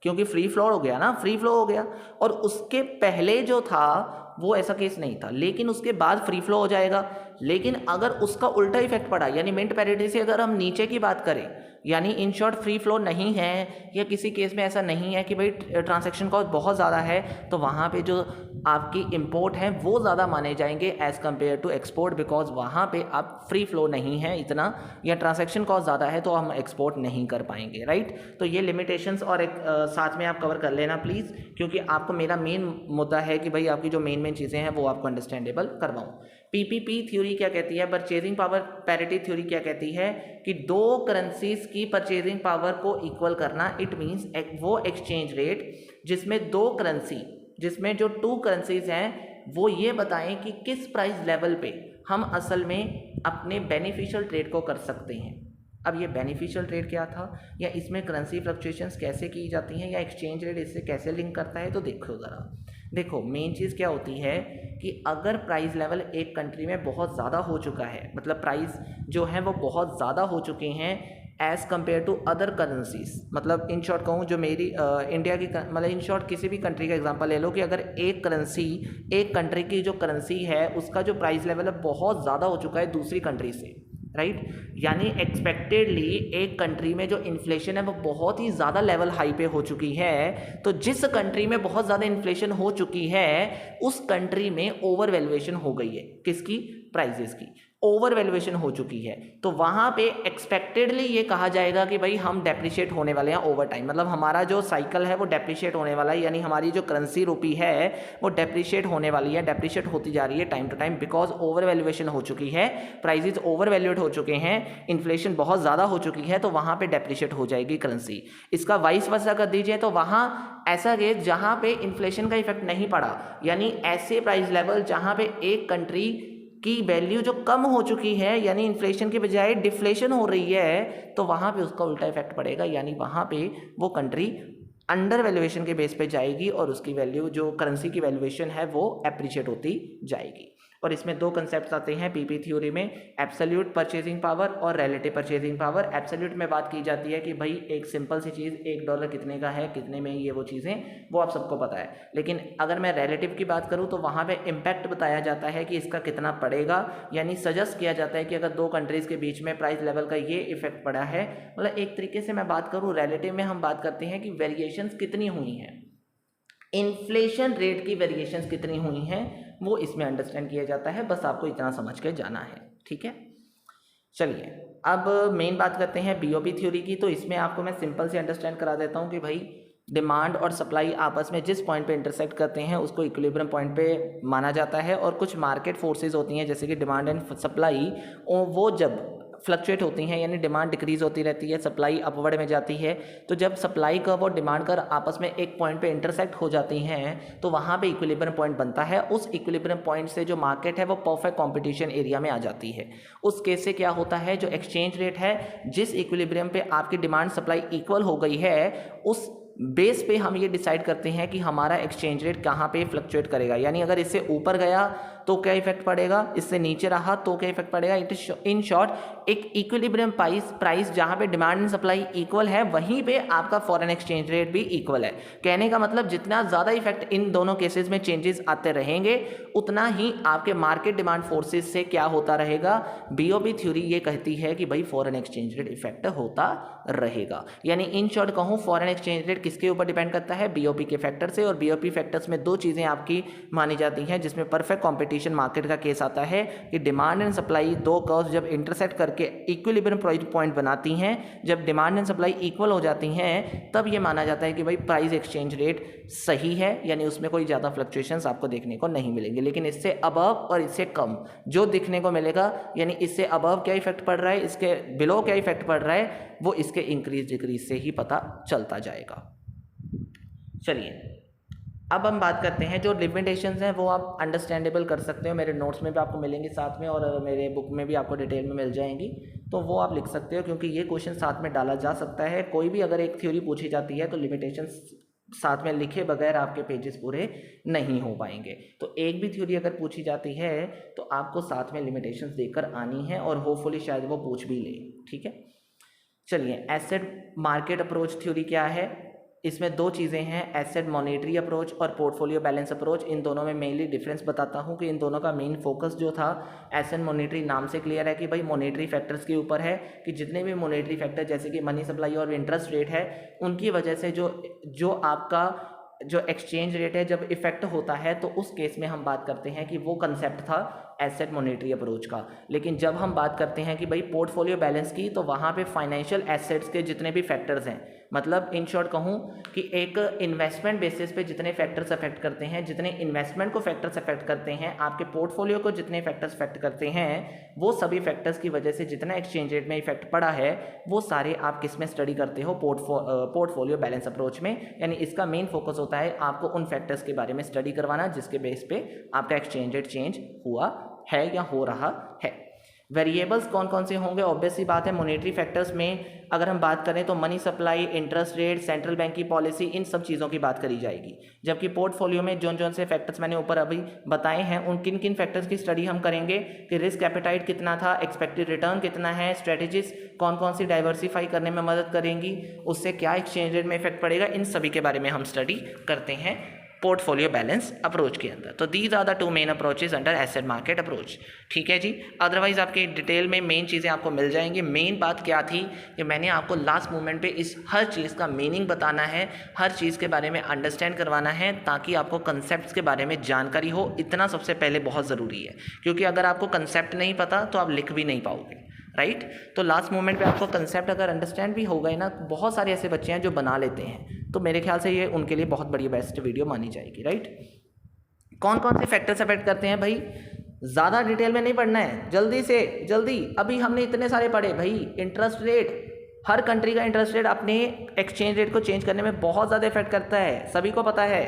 क्योंकि फ्री फ्लो हो गया ना, फ्री फ्लो हो गया। और उसके पहले जो था वो ऐसा केस नहीं था, लेकिन उसके बाद फ्री फ्लो हो जाएगा। लेकिन अगर उसका उल्टा इफेक्ट पड़ा, यानी मिंट पैरिटी से अगर हम नीचे की बात करें, यानी इन शॉर्ट फ्री फ्लो नहीं है या किसी केस में ऐसा नहीं है कि भाई ट्रांजैक्शन कॉस्ट बहुत ज़्यादा है, तो वहाँ पे जो आपकी इंपोर्ट है वो ज़्यादा माने जाएंगे as compared to export, because वहाँ पे आप फ्री फ्लो नहीं है इतना या ट्रांजैक्शन कॉस्ट ज़्यादा है तो हम एक्सपोर्ट नहीं कर पाएंगे, राइट। तो ये लिमिटेशंस और एक साथ में आप कवर कर लेना प्लीज़, क्योंकि आपको मेरा मेन मुद्दा है कि भाई आपकी जो मेन चीज़ें हैं वो आपको अंडरस्टैंडेबल करवाऊँ। पीपीपी थ्योरी क्या कहती है, परचेजिंग पावर पैरिटी थ्योरी क्या कहती है कि दो करेंसीज की परचेजिंग पावर को इक्वल करना। इट मींस वो एक्सचेंज रेट जिसमें जो टू करेंसीज हैं वो ये बताएं कि किस प्राइस लेवल पे हम असल में अपने बेनिफिशियल ट्रेड को कर सकते हैं। अब ये बेनिफिशियल ट्रेड क्या था, या इसमें करेंसी फ्लक्चुएशंस कैसे की जाती हैं, या एक्सचेंज रेट इससे कैसे लिंक करता है। तो देखो मेन चीज़ क्या होती है कि अगर प्राइस लेवल एक कंट्री में बहुत ज़्यादा हो चुका है, मतलब प्राइस जो है वो बहुत ज़्यादा हो चुके हैं as compared to other currencies, मतलब इन शॉर्ट कहूँ जो मेरी इंडिया की मतलब इन शॉर्ट किसी भी कंट्री का एग्जांपल ले लो कि अगर एक कंट्री की जो करेंसी है उसका जो प्राइस लेवल है बहुत ज़्यादा हो चुका है दूसरी कंट्री से, राइट। यानी एक्सपेक्टेडली एक कंट्री में जो इन्फ्लेशन है वो बहुत ही ज़्यादा लेवल हाई पे हो चुकी है, तो जिस कंट्री में बहुत ज़्यादा इन्फ्लेशन हो चुकी है उस कंट्री में ओवर वैल्यूएशन हो गई है, किसकी, प्राइजेस की ओवर वैल्यूएशन हो चुकी है। तो वहाँ पे एक्सपेक्टेडली ये कहा जाएगा कि भाई हम डेप्रिशिएट होने वाले हैं ओवर टाइम, मतलब हमारा जो साइकिल है वो डेप्रिशिएट होने वाला है, यानी हमारी जो करेंसी रुपी है वो डेप्रिशिएट होने वाली है, डेप्रिशिएट होती जा रही है time to time, because overvaluation हो चुकी है, प्राइजेस ओवर वैल्यूएट हो चुके हैं, इन्फ्लेशन बहुत ज़्यादा हो चुकी है, तो वहाँ पर डेप्रिशिएट हो जाएगी करेंसी। इसका वाइस वर्सा कर दीजिए तो वहाँ ऐसा केस जहाँ पे इन्फ्लेशन का इफेक्ट नहीं पड़ा, यानी ऐसे प्राइस लेवल जहाँ पे एक कंट्री की वैल्यू जो कम हो चुकी है, यानी इन्फ्लेशन के बजाय डिफ्लेशन हो रही है, तो वहाँ पे उसका उल्टा इफेक्ट पड़ेगा, यानी वहाँ पे वो कंट्री अंडर वैल्यूएशन के बेस पे जाएगी और उसकी वैल्यू जो करेंसी की वैल्यूएशन है वो एप्रिशिएट होती जाएगी। और इसमें दो कंसेप्ट आते हैं पीपी थ्योरी में, एब्सोल्यूट परचेजिंग पावर और रिलेटिव परचेजिंग पावर। एब्सोल्यूट में बात की जाती है कि भाई एक सिंपल सी चीज़ $1 कितने का है, कितने में, ये वो चीज़ें वो आप सबको पता है। लेकिन अगर मैं रिलेटिव की बात करूँ तो वहाँ पे इम्पैक्ट बताया जाता है कि इसका कितना पड़ेगा, यानी सजेस्ट किया जाता है कि अगर दो कंट्रीज़ के बीच में प्राइस लेवल का ये इफेक्ट पड़ा है, मतलब एक तरीके से मैं बात करूँ रिलेटिव में हम बात करते हैं कि वेरिएशंस कितनी हुई हैं, इन्फ्लेशन रेट की वेरिएशंस कितनी हुई हैं, वो इसमें अंडरस्टैंड किया जाता है। बस आपको इतना समझ के जाना है, ठीक है। चलिए अब मेन बात करते हैं बीओपी थ्योरी की। तो इसमें आपको मैं सिंपल से अंडरस्टैंड करा देता हूँ कि भाई डिमांड और सप्लाई आपस में जिस पॉइंट पे इंटरसेक्ट करते हैं उसको इक्विलिब्रियम पॉइंट पे माना जाता है। और कुछ मार्केट फोर्सेज होती हैं जैसे कि डिमांड एंड सप्लाई, वो जब फ्लक्चुएट होती हैं, यानी डिमांड डिक्रीज होती रहती है, सप्लाई अपवर्ड में जाती है, तो जब सप्लाई कर्व और डिमांड कर्व आपस में एक पॉइंट पे इंटरसेक्ट हो जाती हैं तो वहाँ पे इक्विलिब्रियम पॉइंट बनता है। उस इक्विलिब्रियम पॉइंट से जो मार्केट है वो परफेक्ट कंपटीशन एरिया में आ जाती है। उस केस से क्या होता है, जो एक्सचेंज रेट है, जिस इक्विलिब्रियम पे आपकी डिमांड सप्लाई इक्वल हो गई है, उस बेस पे हम ये डिसाइड करते हैं कि हमारा एक्सचेंज रेट कहाँ पे फ्लक्चुएट करेगा। यानी अगर इससे ऊपर गया तो क्या इफेक्ट पड़ेगा, इससे नीचे रहा तो क्या इफेक्ट पड़ेगा। इन शॉर्ट एक इक्विलिब्रियम प्राइस जहाँ पे डिमांड एंड सप्लाई इक्वल है वहीं पे आपका फॉरेन एक्सचेंज रेट भी इक्वल है। कहने का मतलब जितना ज़्यादा इफेक्ट इन दोनों केसेस में चेंजेस आते रहेंगे उतना ही आपके मार्केट डिमांड फोर्सेस से क्या होता रहेगा। बीओपी थ्योरी ये कहती है कि भाई फॉरेन एक्सचेंज रेट इफेक्ट होता रहेगा। यानी इन शॉर्ट कहूँ फॉरेन एक्सचेंज रेट किसके ऊपर डिपेंड करता है, बीओपी के फैक्टर से। और बीओपी फैक्टर्स में दो चीज़ें आपकी मानी जाती हैं जिसमें परफेक्ट कंपटीशन मार्केट का केस आता है कि डिमांड एंड सप्लाई दो कर्व्स जब इंटरसेक्ट करके इक्विलिब्रियम पॉइंट बनाती हैं, जब डिमांड एंड सप्लाई इक्वल हो जाती हैं तब ये माना जाता है कि भाई प्राइस एक्सचेंज रेट सही है, यानी उसमें कोई ज़्यादा फ्लक्चुएशंस आपको देखने को नहीं मिलेंगे। लेकिन इससे अबव और इससे कम जो दिखने को मिलेगा, यानी इससे अबव क्या इफेक्ट पड़ रहा है, इसके बिलो क्या इफेक्ट पड़ रहा है, वो इसके इंक्रीज डिक्रीज से ही पता चलता जाएगा। चलिए अब हम बात करते हैं जो लिमिटेशंस हैं वो आप अंडरस्टैंडेबल कर सकते हो, मेरे नोट्स में भी आपको मिलेंगी साथ में और मेरे बुक में भी आपको डिटेल में मिल जाएंगी, तो वो आप लिख सकते हो क्योंकि ये क्वेश्चन साथ में डाला जा सकता है। कोई भी अगर एक थ्योरी पूछी जाती है तो लिमिटेशंस साथ में लिखे बगैर आपके पेजेस पूरे नहीं हो पाएंगे। तो एक भी थ्योरी अगर पूछी जाती है तो आपको साथ में लिमिटेशंस देकर आनी है और होपफुली शायद वो पूछ भी ले, ठीक है। चलिए एसेट मार्केट अप्रोच थ्योरी क्या है, इसमें दो चीज़ें हैं, एसेट मॉनेटरी अप्रोच और पोर्टफोलियो बैलेंस अप्रोच। इन दोनों में मेनली डिफरेंस बताता हूं कि इन दोनों का मेन फोकस जो था एसेट मॉनेटरी नाम से क्लियर है कि भाई मॉनेटरी फैक्टर्स के ऊपर है कि जितने भी मॉनेटरी फैक्टर जैसे कि मनी सप्लाई और इंटरेस्ट रेट है उनकी वजह से जो आपका जो एक्सचेंज रेट है जब इफेक्ट होता है तो उस केस में हम बात करते हैं कि वो कंसेप्ट था एसेट मॉनेटरी अप्रोच का। लेकिन जब हम बात करते हैं कि भाई पोर्टफोलियो बैलेंस की तो वहाँ पे फाइनेंशियल एसेट्स के जितने भी फैक्टर्स हैं, मतलब इन शॉर्ट कहूँ कि एक इन्वेस्टमेंट बेसिस पे जितने फैक्टर्स अफेक्ट करते हैं, जितने इन्वेस्टमेंट को फैक्टर्स अफेक्ट करते हैं, आपके पोर्टफोलियो को जितने फैक्टर्स अफेक्ट करते हैं, वो सभी फैक्टर्स की वजह से जितना एक्सचेंज रेट में इफेक्ट पड़ा है वो सारे आप किस में स्टडी करते हो, पोर्टफोलियो बैलेंस अप्रोच में। यानी इसका मेन फोकस होता है आपको उन फैक्टर्स के बारे में स्टडी करवाना जिसके बेस पे आपका एक्सचेंज रेट चेंज हुआ है या हो रहा है। वेरिएबल्स कौन कौन से होंगे, ऑब्वियस सी बात है मॉनेटरी फैक्टर्स में अगर हम बात करें तो money supply, interest rate, central bank की पॉलिसी, इन सब चीज़ों की बात करी जाएगी। जबकि पोर्टफोलियो में जौन से फैक्टर्स मैंने ऊपर अभी बताए हैं उन किन किन फैक्टर्स की स्टडी हम करेंगे कि रिस्क एपेटाइट कितना था, एक्सपेक्टेड रिटर्न कितना है, स्ट्रेटेजीज कौन कौन सी डाइवर्सिफाई करने में मदद करेंगी, उससे क्या एक्सचेंज रेट में इफेक्ट पड़ेगा, इन सभी के बारे में हम स्टडी करते हैं पोर्टफोलियो बैलेंस अप्रोच के अंदर। तो these are the two main approaches under asset market approach, ठीक है जी। अदरवाइज आपके डिटेल में मेन चीज़ें आपको मिल जाएंगी। मेन बात क्या थी कि मैंने आपको लास्ट मोमेंट पे इस हर चीज़ का मीनिंग बताना है, हर चीज़ के बारे में अंडरस्टैंड करवाना है ताकि आपको कंसेप्ट के बारे में जानकारी हो। इतना सबसे पहले बहुत ज़रूरी है क्योंकि अगर आपको कंसेप्ट नहीं पता तो आप लिख भी नहीं पाओगे, राइट। तो लास्ट मोमेंट पे आपको कंसेप्ट अगर अंडरस्टैंड भी हो गए ना, बहुत सारे ऐसे बच्चे हैं जो बना लेते हैं, तो मेरे ख्याल से ये उनके लिए बहुत बड़ी बेस्ट वीडियो मानी जाएगी, राइट। कौन कौन से फैक्टर्स अफेक्ट करते हैं भाई, ज़्यादा डिटेल में नहीं पढ़ना है, जल्दी से जल्दी। अभी हमने इतने सारे पढ़े भाई। इंटरेस्ट रेट, हर कंट्री का इंटरेस्ट रेट अपने एक्सचेंज रेट को चेंज करने में बहुत ज़्यादा इफेक्ट करता है, सभी को पता है।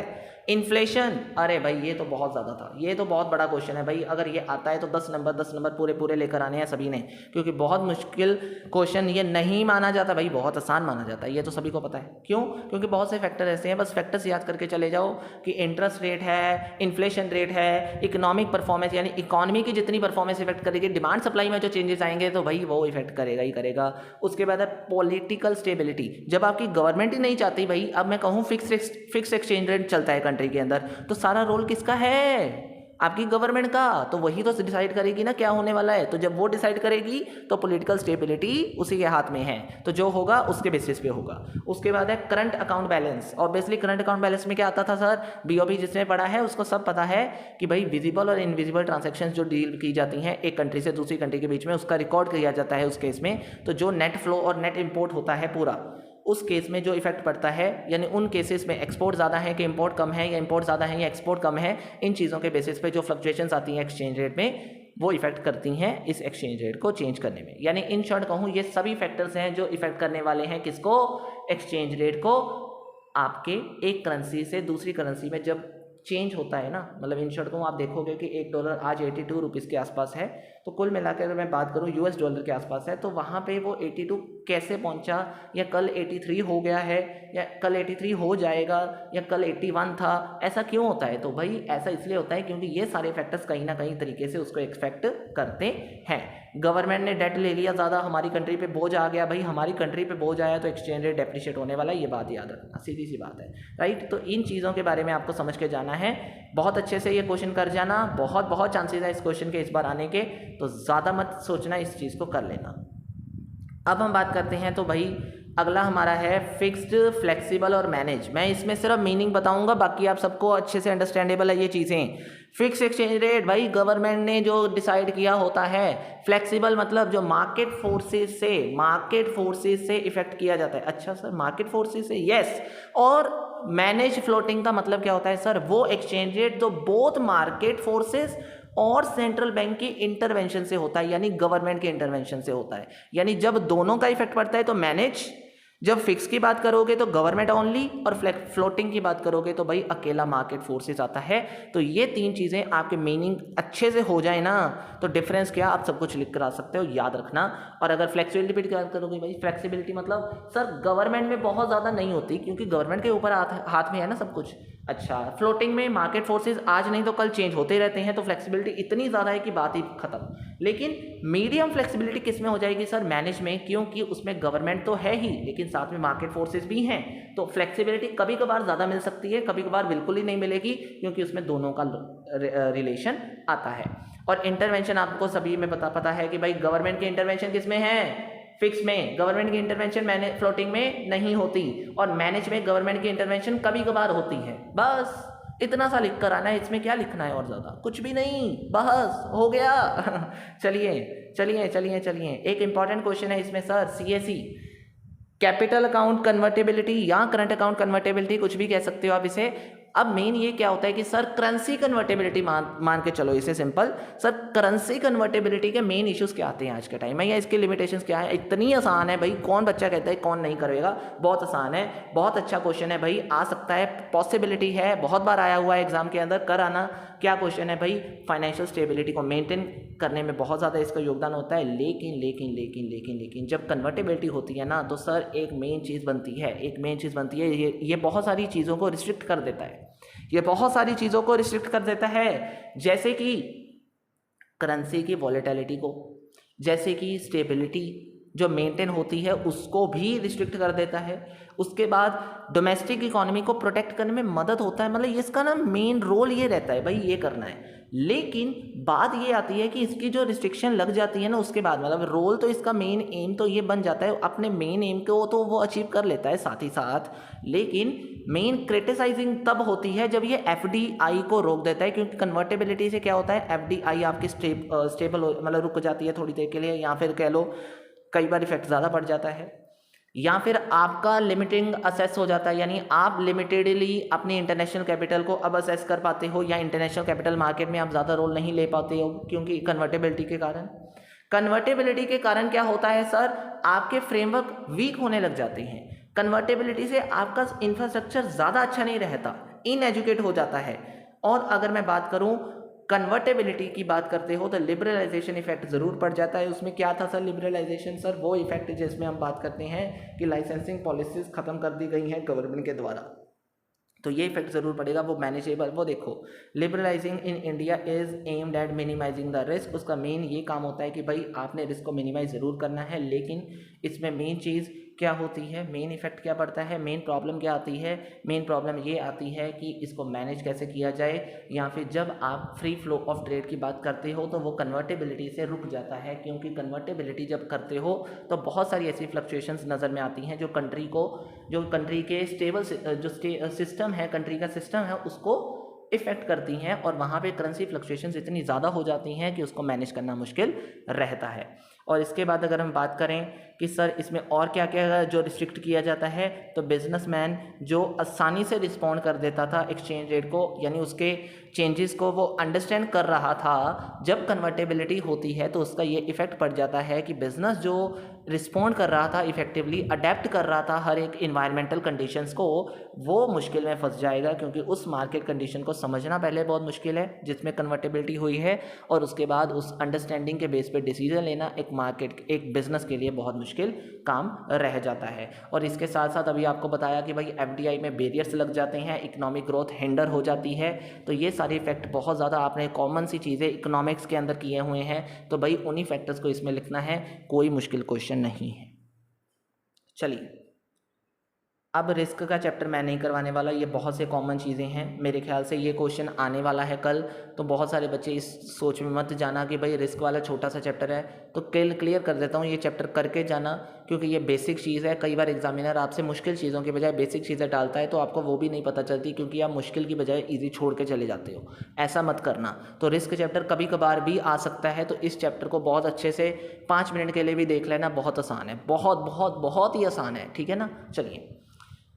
इन्फ्लेशन, अरे भाई ये तो बहुत ज़्यादा था, ये तो बहुत बड़ा क्वेश्चन है भाई। अगर ये आता है तो 10 नंबर पूरे पूरे लेकर आने हैं सभी ने, क्योंकि बहुत मुश्किल क्वेश्चन ये नहीं माना जाता भाई, बहुत आसान माना जाता है, ये तो सभी को पता है। क्यों? क्योंकि बहुत से फैक्टर ऐसे हैं, बस फैक्टर्स याद करके चले जाओ कि इंटरेस्ट रेट है, इन्फ्लेशन रेट है, इकोनॉमिक परफॉर्मेंस यानी इकॉनमी की जितनी परफॉर्मेंस इफेक्ट करेगी, डिमांड सप्लाई में जो चेंजेस आएंगे तो भाई वो इफेक्ट करेगा ही करेगा। उसके बाद है पॉलिटिकल स्टेबिलिटी, जब आपकी गवर्नमेंट ही नहीं चाहती भाई, अब मैं कहूँ फिक्स एक्सचेंज रेट चलता है कंट्री के अंदर, तो सारा रोल किसका है? आपकी गवर्नमेंट का। तो वही तो डिसाइड करेगी ना क्या होने वाला है। तो जब वो डिसाइड करेगी तो पॉलिटिकल स्टेबिलिटी उसी के हाथ में है, तो जो होगा उसके बेसिस पे होगा। उसके बाद है current account balance. Obviously current account balance में क्या आता था सर? बीओबी जिसने पढ़ा है उसको सब पता है कि भाई विजिबल और इनविजिबल ट्रांजैक्शंस जो डील की जाती हैं एक कंट्री से दूसरी कंट्री के बीच में, उसका रिकॉर्ड किया जाता है उस केस में। तो जो नेट फ्लो और नेट इंपोर्ट होता है पूरा, उस केस में जो इफेक्ट पड़ता है, यानी उन केसेस में एक्सपोर्ट ज़्यादा है कि इंपोर्ट कम है, या इंपोर्ट ज़्यादा है या एक्सपोर्ट कम है, इन चीज़ों के बेसिस पे जो फ्लक्चुएशंस आती हैं एक्सचेंज रेट में, वो इफेक्ट करती हैं इस एक्सचेंज रेट को चेंज करने में। यानी इन शॉर्ट कहूँ ये सभी फैक्टर्स हैं जो इफेक्ट करने वाले हैं किसको? एक्सचेंज रेट को। आपके एक करेंसी से दूसरी करेंसी में जब चेंज होता है ना, मतलब इन शॉर्ट को आप देखोगे कि $1 आज 82 रुपीज़ के आसपास है, तो कुल मिलाकर अगर मैं बात करूँ US डॉलर के आसपास है, तो वहाँ पे वो 82 कैसे पहुँचा, या कल 83 हो गया है, या कल 83 हो जाएगा, या कल 81 था, ऐसा क्यों होता है? तो भाई ऐसा इसलिए होता है क्योंकि ये सारे फैक्टर्स कहीं ना कहीं तरीके से उसको इफेक्ट करते हैं। गवर्नमेंट ने डेट ले लिया ज़्यादा, हमारी कंट्री पे बोझ आ गया, भाई हमारी कंट्री पे बोझ आया तो एक्सचेंज रेट डेप्रिशिएट होने वाला है, ये बात याद रखना, सीधी सी बात है, राइट। तो इन चीज़ों के बारे में आपको समझ के जाना है, बहुत अच्छे से ये क्वेश्चन कर जाना, बहुत चांसेस है इस क्वेश्चन के इस बार आने के, तो ज़्यादा मत सोचना, इस चीज़ को कर लेना। अब हम बात करते हैं, तो भाई अगला हमारा है फिक्स्ड, फ्लेक्सिबल और मैनेज। मैं इसमें सिर्फ मीनिंग बताऊंगा, बाकी आप सबको अच्छे से अंडरस्टैंडेबल है ये चीज़ें। फिक्स एक्सचेंज रेट भाई गवर्नमेंट ने जो डिसाइड किया होता है। फ्लेक्सिबल मतलब जो मार्केट फोर्सेस से इफेक्ट किया जाता है। अच्छा सर, मार्केट फोर्सेस से, यस। और मैनेज फ्लोटिंग का मतलब क्या होता है सर? वो एक्सचेंज रेट जो बोथ मार्केट फोर्सेस और सेंट्रल बैंक की इंटरवेंशन से होता है, यानी गवर्नमेंट के इंटरवेंशन से होता है। यानी जब दोनों का इफेक्ट पड़ता है तो मैनेज, जब फिक्स की बात करोगे तो गवर्नमेंट ओनली, और फ्लोटिंग की बात करोगे तो भाई अकेला मार्केट फोर्सेस आता है। तो ये तीन चीज़ें आपके मीनिंग अच्छे से हो जाए ना, तो डिफरेंस क्या आप सब कुछ लिख कर आ सकते हो, याद रखना। और अगर फ्लेक्सिबिलिटी की बात करोगे भाई, फ्लेक्सिबिलिटी मतलब सर गवर्नमेंट में बहुत ज़्यादा नहीं होती, क्योंकि गवर्नमेंट के ऊपर हाथ में है ना सब कुछ। अच्छा, फ्लोटिंग में मार्केट फोर्सेस आज नहीं तो कल चेंज होते रहते हैं, तो फ्लेक्सिबिलिटी इतनी ज़्यादा है कि बात ही खत्म। लेकिन मीडियम फ्लेक्सिबिलिटी किस में हो जाएगी सर? मैनेज में, क्योंकि उसमें गवर्नमेंट तो है ही लेकिन साथ में मार्केट फोर्सेस भी हैं। तो फ्लेक्सिबिलिटी कभी कभार ज़्यादा मिल सकती है, कभी कभार बिल्कुल ही नहीं मिलेगी, क्योंकि उसमें दोनों का रिलेशन आता है। और इंटरवेंशन आपको सभी में पता है कि भाई गवर्नमेंट के इंटरवेंशन किस में है? फिक्स में। गवर्नमेंट की इंटरवेंशन फ्लोटिंग में नहीं होती, और मैनेज में गवर्नमेंट की इंटरवेंशन कभी कभार होती है। बस इतना सा लिख कर आना है, इसमें क्या लिखना है और ज़्यादा कुछ भी नहीं, बस हो गया। चलिए एक इंपॉर्टेंट क्वेश्चन है इसमें sir, CAC, capital account convertibility या करंट अकाउंट कन्वर्टेबिलिटी, कुछ भी कह सकते हो आप इसे। अब मेन ये क्या होता है कि सर करेंसी कन्वर्टेबिलिटी मान के चलो इसे सिंपल। सर करेंसी कन्वर्टेबिलिटी के मेन इश्यूज क्या आते हैं आज के टाइम में, या इसके लिमिटेशंस क्या है? इतनी आसान है भाई, कौन बच्चा कहता है कौन नहीं करेगा, बहुत आसान है, बहुत अच्छा क्वेश्चन है भाई, आ सकता है, पॉसिबिलिटी है, बहुत बार आया हुआ है एग्जाम के अंदर, कर आना। क्या क्वेश्चन है भाई? फाइनेंशियल स्टेबिलिटी को मेंटेन करने में बहुत ज़्यादा इसका योगदान होता है, लेकिन जब कन्वर्टेबिलिटी होती है ना, तो सर एक मेन चीज़ बनती है, ये बहुत सारी चीज़ों को रिस्ट्रिक्ट कर देता है, जैसे कि करेंसी की वॉलेटिलिटी को, जैसे कि स्टेबिलिटी जो मेंटेन होती है उसको भी रिस्ट्रिक्ट कर देता है। उसके बाद डोमेस्टिक इकोनॉमी को प्रोटेक्ट करने में मदद होता है, मतलब इसका ना मेन रोल ये रहता है भाई, ये करना है। लेकिन बात ये आती है कि इसकी जो रिस्ट्रिक्शन लग जाती है ना, उसके बाद मतलब रोल तो इसका मेन एम तो ये बन जाता है, अपने मेन एम को तो वो अचीव कर लेता है साथ ही साथ, लेकिन मेन क्रिटिसाइजिंग तब होती है जब ये FDI को रोक देता है, क्योंकि कन्वर्टेबिलिटी से क्या होता है, FDI आपकी स्टेबल मतलब रुक जाती है थोड़ी देर के लिए, या फिर कह लो कई बार इफेक्ट ज़्यादा पड़ जाता है, या फिर आपका लिमिटिंग असेस हो जाता है, यानी आप लिमिटेडली अपनी इंटरनेशनल कैपिटल को अब असेस कर पाते हो, या इंटरनेशनल कैपिटल मार्केट में आप ज़्यादा रोल नहीं ले पाते हो, क्योंकि कन्वर्टेबिलिटी के कारण क्या होता है सर, आपके फ्रेमवर्क वीक होने लग जाते हैं। कन्वर्टेबिलिटी से आपका इंफ्रास्ट्रक्चर ज़्यादा अच्छा नहीं रहता, इनएजुकेट हो जाता है। और अगर मैं बात करूं कन्वर्टेबिलिटी की बात करते हो तो लिबरलाइजेशन इफेक्ट ज़रूर पड़ जाता है। उसमें क्या था सर लिबरलाइजेशन? सर वो इफेक्ट जिसमें हम बात करते हैं कि लाइसेंसिंग पॉलिसीज ख़त्म कर दी गई हैं गवर्नमेंट के द्वारा, तो ये इफेक्ट ज़रूर पड़ेगा। वो मैनेजेबल, वो देखो liberalising in India is aimed at minimising the risk. उसका मेन ये काम होता है कि भाई आपने रिस्क को मिनिमाइज ज़रूर करना है, लेकिन इसमें मेन चीज़ क्या होती है, मेन इफेक्ट क्या पड़ता है, मेन प्रॉब्लम क्या आती है? मेन प्रॉब्लम ये आती है कि इसको मैनेज कैसे किया जाए, या फिर जब आप फ्री फ्लो ऑफ ट्रेड की बात करते हो तो वो कन्वर्टेबिलिटी से रुक जाता है, क्योंकि कन्वर्टेबिलिटी जब करते हो तो बहुत सारी ऐसी फ्लक्चुएशंस नज़र में आती हैं जो कंट्री के स्टेबल जो सिस्टम है, कंट्री का सिस्टम है, उसको इफेक्ट करती हैं, और वहाँ पे करेंसी फ्लक्चुएशंस इतनी ज़्यादा हो जाती हैं कि उसको मैनेज करना मुश्किल रहता है। और इसके बाद अगर हम बात करें कि सर इसमें और क्या क्या जो रिस्ट्रिक्ट किया जाता है, तो बिजनेसमैन जो आसानी से रिस्पॉन्ड कर देता था एक्सचेंज रेट को, यानी उसके चेंजेस को वो अंडरस्टैंड कर रहा था, जब कन्वर्टेबिलिटी होती है तो उसका ये इफेक्ट पड़ जाता है कि बिजनेस जो रिस्पॉन्ड कर रहा था इफेक्टिवली, अडेप्ट कर रहा था हर एक इन्वायरमेंटल कंडीशंस को, वो मुश्किल में फंस जाएगा, क्योंकि उस मार्केट कंडीशन को समझना पहले बहुत मुश्किल है जिसमें कन्वर्टेबिलिटी हुई है, और उसके बाद उस अंडरस्टैंडिंग के बेस पे डिसीजन लेना एक बिजनेस के लिए बहुत मुश्किल काम रह जाता है। और इसके साथ साथ अभी आपको बताया कि भाई एफडीआई में बैरियर्स लग जाते हैं, इकोनॉमिक ग्रोथ हिंडर हो जाती है, तो ये सारे इफेक्ट बहुत ज़्यादा आपने कॉमन सी चीज़ें इकोनॉमिक्स के अंदर किए हुए हैं, तो भाई उन्हीं फैक्टर्स को इसमें लिखना है, कोई मुश्किल क्वेश्चन नहीं है। चलिए अब रिस्क का चैप्टर मैं नहीं करवाने वाला, ये बहुत से कॉमन चीज़ें हैं, मेरे ख्याल से ये क्वेश्चन आने वाला है कल, तो बहुत सारे बच्चे इस सोच में मत जाना कि भाई रिस्क वाला छोटा सा चैप्टर है, तो क्लियर कर देता हूँ, ये चैप्टर करके जाना, क्योंकि ये बेसिक चीज़ है। कई बार एग्जामिनर आपसे मुश्किल चीज़ों के बजाय बेसिक चीज़ें डालता है, तो आपको वो भी नहीं पता चलती, क्योंकि आप मुश्किल की बजाय ईजी छोड़ के चले जाते हो, ऐसा मत करना। तो रिस्क चैप्टर कभी कभार भी आ सकता है, तो इस चैप्टर को बहुत अच्छे से 5 मिनट के लिए भी देख लेना, बहुत आसान है, बहुत बहुत बहुत ही आसान है, ठीक है ना। चलिए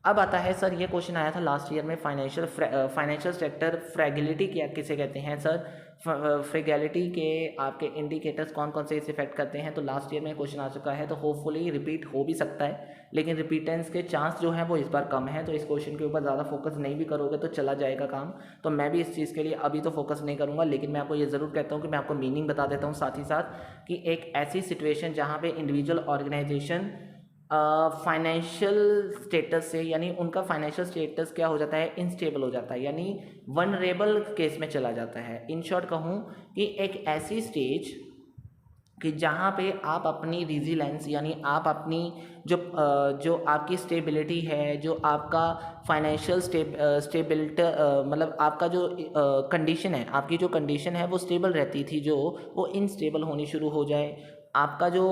अब आता है सर, ये क्वेश्चन आया था लास्ट ईयर में, फाइनेंशियल सेक्टर फ्रैगिलिटी क्या किसे कहते हैं सर? फ्रैगिलिटी के आपके इंडिकेटर्स कौन कौन से इस इफेक्ट करते हैं? तो लास्ट ईयर में क्वेश्चन आ चुका है, तो होपफुली रिपीट हो भी सकता है, लेकिन रिपीटेंस के चांस जो हैं वो इस बार कम है, तो इस क्वेश्चन के ऊपर ज़्यादा फोकस नहीं भी करोगे तो चला जाएगा काम। तो मैं भी इस चीज़ के लिए अभी तो फोकस नहीं करूँगा, लेकिन मैं आपको ये ज़रूर कहता हूँ कि मैं आपको मीनिंग बता देता हूँ साथ ही साथ, कि एक ऐसी सिचुएशन जहाँ पे इंडिविजुअल ऑर्गेनाइजेशन फाइनेंशियल स्टेटस से, यानी उनका फाइनेंशियल स्टेटस क्या हो जाता है, इनस्टेबल हो जाता है, यानी वनरेबल केस में चला जाता है। इन शॉर्ट कहूँ कि एक ऐसी स्टेज कि जहाँ पे आप अपनी रिजिलेंस, यानी आप अपनी जो आपकी स्टेबिलिटी है, जो आपका फाइनेंशियल स्टेबिलिटी, मतलब आपका जो कंडीशन है, आपकी जो कंडीशन है वो स्टेबल रहती थी, जो वो इनस्टेबल होनी शुरू हो जाए, आपका जो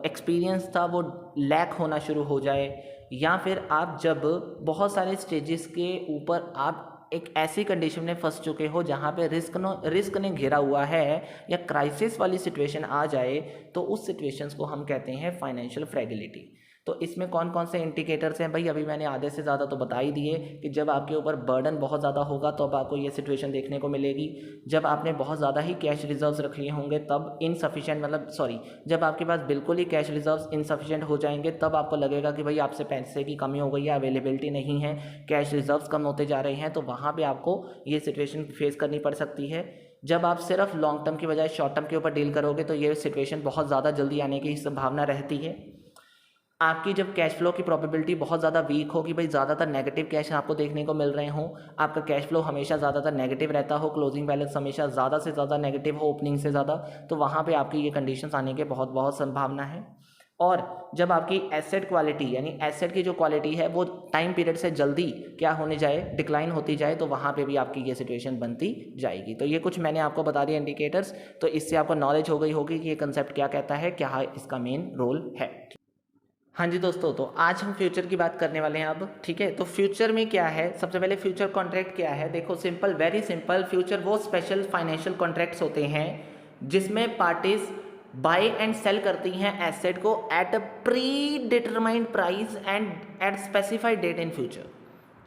एक्सपीरियंस था वो लैक होना शुरू हो जाए, या फिर आप जब बहुत सारे स्टेजेस के ऊपर आप एक ऐसी कंडीशन में फंस चुके हो जहाँ पे रिस्क ने घिरा हुआ है, या क्राइसिस वाली सिचुएशन आ जाए, तो उस सिचुएशंस को हम कहते हैं फाइनेंशियल फ्रैगिलिटी। तो इसमें कौन कौन से इंडिकेटर्स हैं भाई? अभी मैंने आधे से ज़्यादा तो बता ही दिए, कि जब आपके ऊपर बर्डन बहुत ज़्यादा होगा तो अब आपको ये सिचुएशन देखने को मिलेगी, जब आपने बहुत ज़्यादा ही कैश रिजर्व्स रख लिए होंगे तब जब आपके पास बिल्कुल ही कैश रिजर्व्स इनसफिशिएंट हो जाएंगे, तब आपको लगेगा कि भाई आपसे पैसे की कमी हो गई है, अवेलेबिलिटी नहीं है, कैश रिजर्व्स कम होते जा रहे हैं, तो वहाँ पर आपको ये सिचुएशन फेस करनी पड़ सकती है। जब आप सिर्फ लॉन्ग टर्म की बजाय शॉर्ट टर्म के ऊपर डील करोगे तो ये सिचुएशन बहुत ज़्यादा जल्दी आने की संभावना रहती है। आपकी जब कैश फ्लो की प्रोबेबिलिटी बहुत ज़्यादा वीक होगी, भाई ज़्यादातर नेगेटिव कैश आपको देखने को मिल रहे हों, आपका कैश फ्लो हमेशा ज़्यादातर नेगेटिव रहता हो, क्लोजिंग बैलेंस हमेशा ज़्यादा से ज़्यादा नेगेटिव हो ओपनिंग से ज़्यादा, तो वहाँ पे आपकी ये कंडीशंस आने के बहुत बहुत संभावना है। और जब आपकी एसेट क्वालिटी, यानी एसेट की जो क्वालिटी है वो टाइम पीरियड से जल्दी क्या होने जाए, डिक्लाइन होती जाए, तो वहाँ पे भी आपकी ये सिचुएशन बनती जाएगी। तो ये कुछ मैंने आपको बता दिया इंडिकेटर्स, तो इससे आपको नॉलेज हो गई होगी कि ये कंसेप्ट क्या कहता है, क्या इसका मेन रोल है। हाँ जी दोस्तों, तो आज हम फ्यूचर की बात करने वाले हैं अब, ठीक है। तो फ्यूचर में क्या है, सबसे पहले फ्यूचर कॉन्ट्रैक्ट क्या है, देखो सिंपल, वेरी सिंपल। फ्यूचर वो स्पेशल फाइनेंशियल कॉन्ट्रैक्ट्स होते हैं जिसमें पार्टीज बाय एंड सेल करती हैं एसेट को at a predetermined price and at specified date in future.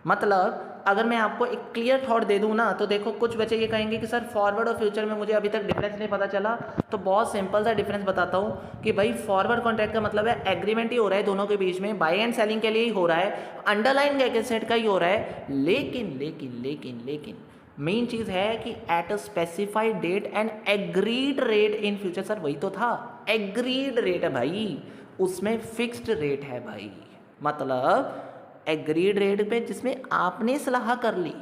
मतलब अगर मैं आपको एक क्लियर थॉट दे दूं ना, तो देखो कुछ बच्चे ये कहेंगे कि सर फॉरवर्ड और फ्यूचर में मुझे अभी तक डिफरेंस नहीं पता चला। तो बहुत सिंपल सा डिफरेंस बताता हूँ कि भाई फॉरवर्ड कॉन्ट्रैक्ट का मतलब है एग्रीमेंट ही हो रहा है दोनों के बीच में, बाई एंड सेलिंग के लिए ही हो रहा है, अंडरलाइन एसेट का ही हो रहा है। लेकिन लेकिन लेकिन लेकिन मेन चीज़ है कि at a specified date and agreed rate in future. Sir वही तो था, एग्रीड रेट है भाई, उसमें फिक्स्ड रेट है भाई। मतलब एग्रीड रेट पे जिसमें आपने सलाह कर ली,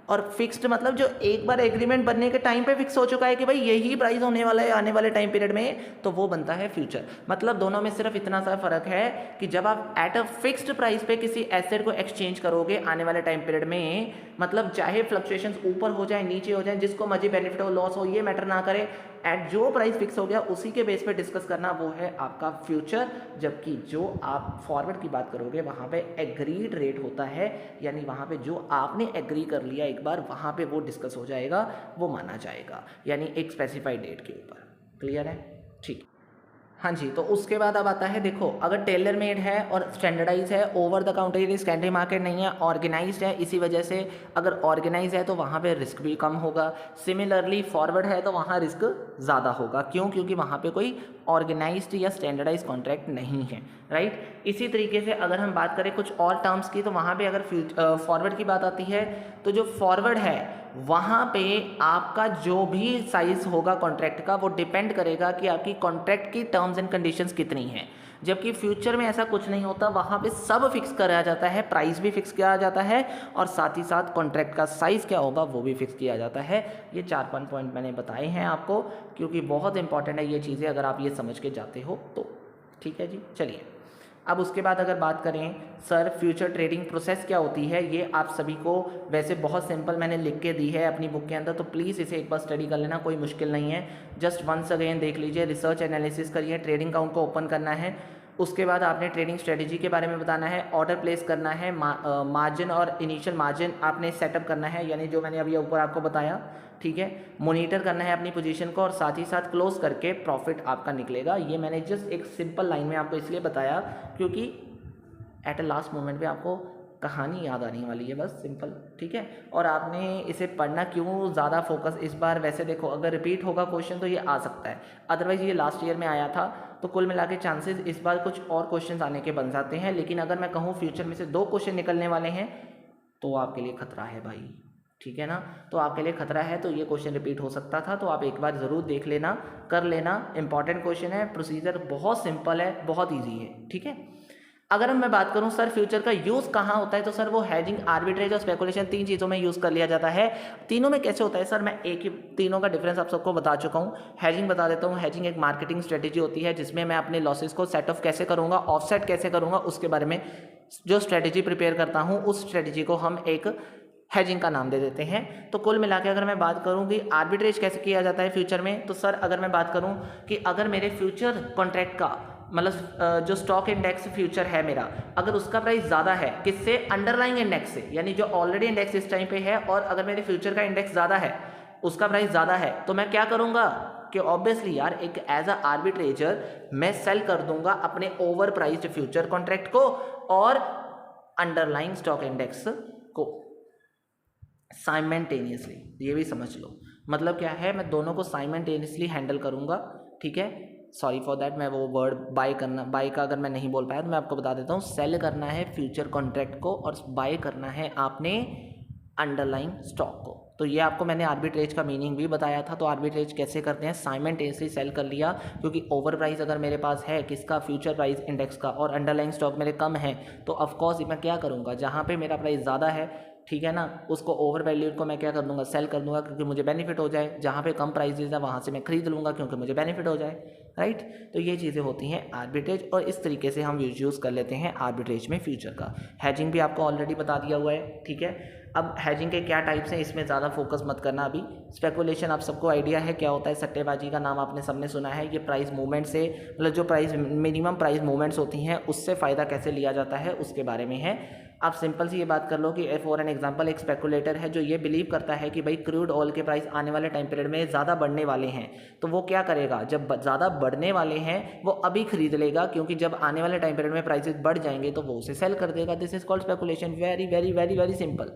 और फिक्स्ड मतलब जो एक बार एग्रीमेंट बनने के टाइम पे फिक्स हो चुका है कि भाई यही प्राइस होने वाला है आने वाले टाइम पीरियड में, तो वो बनता है फ्यूचर। मतलब दोनों में सिर्फ इतना सा फर्क है कि जब आप एट अ फिक्स्ड प्राइस पे किसी एसेट को एक्सचेंज करोगे आने वाले टाइम पीरियड में, मतलब चाहे फ्लक्चुएशंस ऊपर हो जाए नीचे हो जाए, जिसको मर्जी बेनिफिट हो लॉस हो ये मैटर ना करे, एट जो प्राइस फिक्स हो गया उसी के बेस पे डिस्कस करना, वो है आपका फ्यूचर। जबकि जो आप फॉरवर्ड की बात करोगे वहाँ पे एग्रीड रेट होता है, यानी वहाँ पे जो आपने एग्री कर लिया एक बार, वहाँ पे वो डिस्कस हो जाएगा, वो माना जाएगा, यानी एक स्पेसिफाइड डेट के ऊपर। क्लियर है? ठीक। हाँ जी, तो उसके बाद अब आता है, देखो अगर टेलर मेड है और स्टैंडर्डाइज है, ओवर द काउंटर यानी सेकेंडरी मार्केट नहीं है, ऑर्गेनाइज्ड है, इसी वजह से अगर ऑर्गेनाइज है तो वहाँ पे रिस्क भी कम होगा। सिमिलरली फॉरवर्ड है तो वहाँ रिस्क ज़्यादा होगा। क्यों? क्योंकि वहाँ पे कोई ऑर्गेनाइज्ड या स्टैंडर्डाइज कॉन्ट्रैक्ट नहीं है, राइट। इसी तरीके से अगर हम बात करें कुछ और टर्म्स की, तो वहाँ पे अगर फॉरवर्ड की बात आती है, तो जो फॉरवर्ड है वहाँ पे आपका जो भी साइज होगा कॉन्ट्रैक्ट का, वो डिपेंड करेगा कि आपकी कॉन्ट्रैक्ट की टर्म्स एंड कंडीशंस कितनी हैं। जबकि फ्यूचर में ऐसा कुछ नहीं होता, वहाँ पे सब फिक्स करा जाता है, प्राइस भी फिक्स किया जाता है, और साथ ही साथ कॉन्ट्रैक्ट का साइज़ क्या होगा वो भी फिक्स किया जाता है। ये 4-5 पॉइंट मैंने बताए हैं आपको, क्योंकि बहुत इंपॉर्टेंट है ये चीज़ें, अगर आप ये समझ के जाते हो तो। ठीक है जी, चलिए अब उसके बाद अगर बात करें सर फ्यूचर ट्रेडिंग प्रोसेस क्या होती है, ये आप सभी को वैसे बहुत सिंपल मैंने लिख के दी है अपनी बुक के अंदर, तो प्लीज़ इसे एक बार स्टडी कर लेना, कोई मुश्किल नहीं है। जस्ट वंस अगेन देख लीजिए, रिसर्च एनालिसिस करिए, ट्रेडिंग अकाउंट को ओपन करना है, उसके बाद आपने ट्रेडिंग स्ट्रेटजी के बारे में बताना है, ऑर्डर प्लेस करना है, मार्जिन और इनिशियल मार्जिन आपने सेटअप करना है, यानी जो मैंने अभी ऊपर आपको बताया, ठीक है। मॉनिटर करना है अपनी पोजीशन को, और साथ ही साथ क्लोज करके प्रॉफिट आपका निकलेगा। ये मैंने जस्ट एक सिंपल लाइन में आपको इसलिए बताया क्योंकि एट अ लास्ट मोमेंट पे आपको कहानी याद आने वाली है, बस सिंपल, ठीक है। और आपने इसे पढ़ना क्यों ज़्यादा फोकस इस बार, वैसे देखो अगर रिपीट होगा क्वेश्चन तो ये आ सकता है, अदरवाइज़ ये लास्ट ईयर में आया था, तो कुल मिला के चांसेस इस बार कुछ और क्वेश्चन आने के बन जाते हैं। लेकिन अगर मैं कहूँ फ्यूचर में से 2 क्वेश्चन निकलने वाले हैं, तो आपके लिए खतरा है भाई, ठीक है ना। तो आपके लिए खतरा है, तो ये क्वेश्चन रिपीट हो सकता था, तो आप एक बार ज़रूर देख लेना, कर लेना, इंपॉर्टेंट क्वेश्चन है, प्रोसीजर बहुत सिंपल है, बहुत ईजी है, ठीक है। अगर मैं बात करूं सर फ्यूचर का यूज़ कहाँ होता है, तो सर वो हैजिंग, आर्बिट्रेज और स्पेकुलेशन 3 चीज़ों में यूज़ कर लिया जाता है। तीनों में कैसे होता है सर, मैं एक ही तीनों का डिफरेंस आप सबको बता चुका हूँ। हैजिंग बता देता हूँ, हैजिंग एक मार्केटिंग स्ट्रेटेजी होती है जिसमें मैं अपने लॉसेस को सेट ऑफ कैसे करूँगा, ऑफसेट कैसे करूँगा, उसके बारे में जो स्ट्रेटेजी प्रिपेयर करता हूँ, उस स्ट्रेटेजी को हम एक हैजिंग का नाम दे देते हैं। तो कुल मिला के अगर मैं बात करूं कि आर्बिट्रेज कैसे किया जाता है फ्यूचर में, तो सर अगर मैं बात करूं कि अगर मेरे फ्यूचर कॉन्ट्रैक्ट का मतलब जो स्टॉक इंडेक्स फ्यूचर है मेरा, अगर उसका प्राइस ज़्यादा है किससे, अंडरलाइंग इंडेक्स से, यानी जो ऑलरेडी इंडेक्स इस टाइम पे है, और अगर मेरे फ्यूचर का इंडेक्स ज़्यादा है, उसका प्राइस ज़्यादा है, तो मैं क्या करूँगा कि ऑब्वियसली यार एक एज अ आर्बिट्रेजर मैं सेल कर दूंगा अपने ओवर प्राइस्ड फ्यूचर कॉन्ट्रैक्ट को और अंडरलाइंग स्टॉक इंडेक्स को साइमल्टेनियसली। ये भी समझ लो, मतलब क्या है, मैं दोनों को साइमल्टेनियसली हैंडल करूंगा, ठीक है। सॉरी फॉर दैट, मैं वो वर्ड बाय का अगर मैं नहीं बोल पाया तो मैं आपको बता देता हूँ। सेल करना है फ्यूचर कॉन्ट्रैक्ट को और बाय करना है आपने अंडरलाइंग स्टॉक को। तो ये आपको मैंने आर्बिट्रेज का मीनिंग भी बताया था। तो आर्बिट्रेज कैसे करते हैं, साइमल्टेनियसली सेल कर लिया, क्योंकि ओवर प्राइस अगर मेरे पास है किसका, फ्यूचर प्राइस इंडेक्स का, और अंडरलाइंग स्टॉक मेरे कम है, तो ऑफकोर्स मैं क्या करूँगा, जहाँ पे मेरा प्राइस ज़्यादा है, ठीक है ना, उसको ओवर वैल्यूड को मैं क्या कर दूंगा, सेल कर दूंगा, क्योंकि मुझे बेनिफिट हो जाए। जहाँ पे कम प्राइसेज है वहाँ से मैं खरीद लूँगा क्योंकि मुझे बेनिफिट हो जाए, राइट। तो ये चीज़ें होती हैं आर्बिट्रेज, और इस तरीके से हम यूज़ कर लेते हैं आर्बिट्रेज में फ्यूचर का। हैजिंग भी आपको ऑलरेडी बता दिया हुआ है, ठीक है। अब हैजिंग के क्या टाइप्स हैं, इसमें ज़्यादा फोकस मत करना अभी। स्पेकुलेशन आप सबको आइडिया है क्या होता है, सट्टेबाजी का नाम आपने सबने सुना है। ये प्राइस मूवमेंट से, मतलब जो प्राइस मिनिमम प्राइस मूवमेंट्स होती हैं उससे फ़ायदा कैसे लिया जाता है उसके बारे में है। आप सिंपल सी ये बात कर लो कि फॉर एन एग्जांपल एक स्पेकुलेटर है जो ये बिलीव करता है कि भाई क्रूड ऑयल के प्राइस आने वाले टाइम पीरियड में ज़्यादा बढ़ने वाले हैं, तो वो क्या करेगा, जब ज़्यादा बढ़ने वाले हैं वो अभी खरीद लेगा, क्योंकि जब आने वाले टाइम पीरियड में प्राइसेस बढ़ जाएंगे तो वो उसे सेल कर देगा। This is called speculation. Very very very very simple,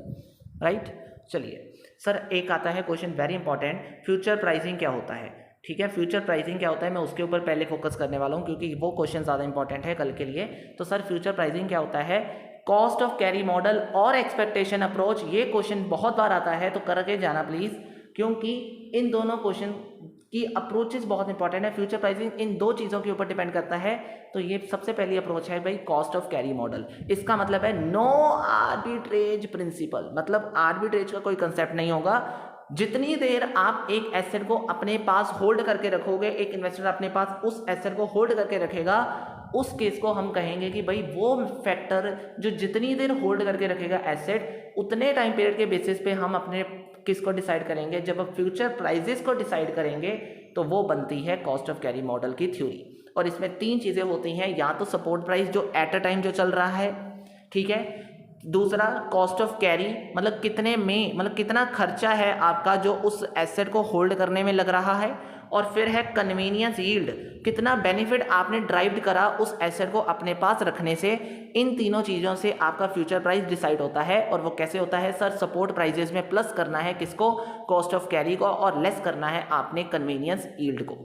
right. चलिए सर, एक आता है question very important, future pricing क्या होता है। ठीक है, फ्यूचर प्राइसिंग क्या होता है, मैं उसके ऊपर पहले फोकस करने वाला हूँ क्योंकि वो क्वेश्चन ज़्यादा इंपॉर्टेंट है कल के लिए। तो सर फ्यूचर प्राइसिंग क्या होता है, कॉस्ट ऑफ कैरी मॉडल और एक्सपेक्टेशन अप्रोच, ये क्वेश्चन बहुत बार आता है तो करके जाना प्लीज़, क्योंकि इन दोनों क्वेश्चन की अप्रोचेस बहुत इंपॉर्टेंट है। फ्यूचर प्राइसिंग इन दो चीज़ों के ऊपर डिपेंड करता है। तो ये सबसे पहली अप्रोच है भाई, कॉस्ट ऑफ कैरी मॉडल। इसका मतलब है नो आर्बिट्रेज प्रिंसिपल, मतलब आर्बिट्रेज का कोई कंसेप्ट नहीं होगा। जितनी देर आप एक एसेट को अपने पास होल्ड करके रखोगे, एक इन्वेस्टर अपने पास उस एसेट को होल्ड करके रखेगा, उस केस को हम कहेंगे कि भाई वो फैक्टर जो जितनी देर होल्ड करके रखेगा एसेट, उतने टाइम पीरियड के बेसिस पे हम अपने किसको डिसाइड करेंगे, जब हम फ्यूचर प्राइजेस को डिसाइड करेंगे तो वो बनती है कॉस्ट ऑफ कैरी मॉडल की थ्योरी। और इसमें तीन चीज़ें होती हैं, या तो सपोर्ट प्राइस जो एट अ टाइम जो चल रहा है, ठीक है, दूसरा कॉस्ट ऑफ कैरी मतलब कितने में, मतलब कितना खर्चा है आपका जो उस एसेट को होल्ड करने में लग रहा है, और फिर है कन्वीनियंस यील्ड, कितना बेनिफिट आपने ड्राइव करा उस एसेट को अपने पास रखने से। इन तीनों चीज़ों से आपका फ्यूचर प्राइस डिसाइड होता है। और वो कैसे होता है सर, सपोर्ट प्राइजेस में प्लस करना है किसको, कॉस्ट ऑफ कैरी को, और लेस करना है आपने कन्वीनियंस यील्ड को।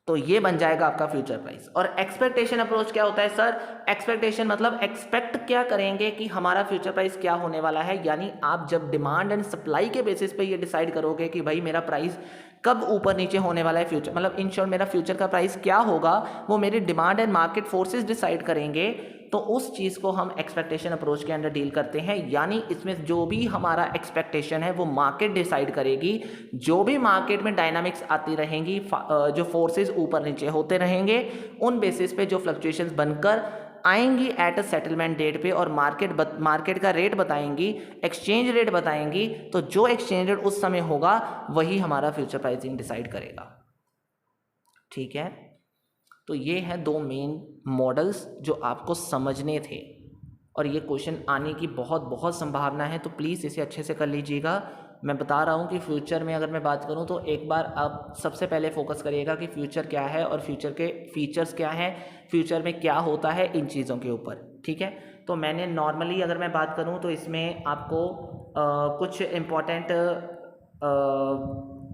तो ये बन जाएगा आपका फ्यूचर प्राइस। और एक्सपेक्टेशन अप्रोच क्या होता है सर, एक्सपेक्टेशन मतलब एक्सपेक्ट क्या करेंगे कि हमारा फ्यूचर प्राइस क्या होने वाला है, यानी आप जब डिमांड एंड सप्लाई के बेसिस पे ये डिसाइड करोगे कि भाई मेरा प्राइस कब ऊपर नीचे होने वाला है, फ्यूचर मतलब इन शॉर्ट मेरा फ्यूचर का प्राइस क्या होगा, वो मेरी demand and market forces decide करेंगे। तो उस चीज़ को हम एक्सपेक्टेशन अप्रोच के अंदर डील करते हैं। यानी इसमें जो भी हमारा एक्सपेक्टेशन है वो मार्केट डिसाइड करेगी, जो भी मार्केट में डायनामिक्स आती रहेंगी, जो फोर्सेस ऊपर नीचे होते रहेंगे, उन बेसिस पे जो फ्लक्चुएशंस बनकर आएंगी एट अ सेटलमेंट डेट पे, और मार्केट का रेट बताएंगी, एक्सचेंज रेट बताएंगी। तो जो एक्सचेंज रेट उस समय होगा वही हमारा फ्यूचर प्राइसिंग डिसाइड करेगा। ठीक है, तो ये हैं दो मेन मॉडल्स जो आपको समझने थे, और ये क्वेश्चन आने की बहुत बहुत संभावना है, तो प्लीज़ इसे अच्छे से कर लीजिएगा। मैं बता रहा हूँ कि फ्यूचर में अगर मैं बात करूँ तो एक बार आप सबसे पहले फोकस करिएगा कि फ्यूचर क्या है और फ्यूचर के फीचर्स क्या हैं, फ्यूचर में क्या होता है, इन चीज़ों के ऊपर। ठीक है, तो मैंने नॉर्मली अगर मैं बात करूँ तो इसमें आपको कुछ इम्पॉर्टेंट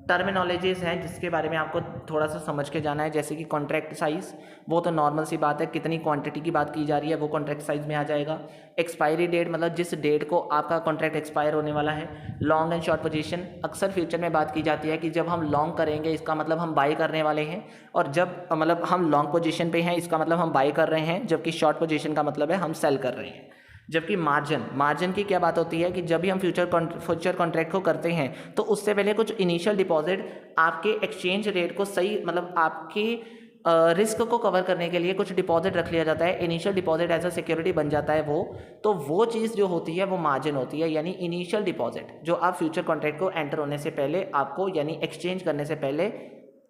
टर्मिनोलॉजीज हैं जिसके बारे में आपको थोड़ा सा समझ के जाना है। जैसे कि कॉन्ट्रैक्ट साइज़, वो तो नॉर्मल सी बात है, कितनी क्वांटिटी की बात की जा रही है वो कॉन्ट्रैक्ट साइज़ में आ जाएगा। एक्सपायरी डेट मतलब जिस डेट को आपका कॉन्ट्रैक्ट एक्सपायर होने वाला है। लॉन्ग एंड शॉर्ट पोजीशन, अक्सर फ्यूचर में बात की जाती है कि जब हम लॉन्ग करेंगे इसका मतलब हम बाई करने वाले हैं, और जब मतलब हम लॉन्ग पोजीशन पे हैं इसका मतलब हम बाई कर रहे हैं, जबकि शॉर्ट पोजीशन का मतलब है हम सेल कर रहे हैं। जबकि मार्जिन की क्या बात होती है कि जब भी हम फ्यूचर कॉन्ट्रैक्ट को करते हैं तो उससे पहले कुछ इनिशियल डिपॉजिट आपके एक्सचेंज रेट को सही मतलब आपके रिस्क को कवर करने के लिए कुछ डिपॉजिट रख लिया जाता है। Initial deposit as a security बन जाता है वो चीज़ जो होती है वो मार्जिन होती है, यानी इनिशियल डिपॉजिट जो आप फ्यूचर कॉन्ट्रैक्ट को एंटर होने से पहले आपको, यानी एक्सचेंज करने से पहले,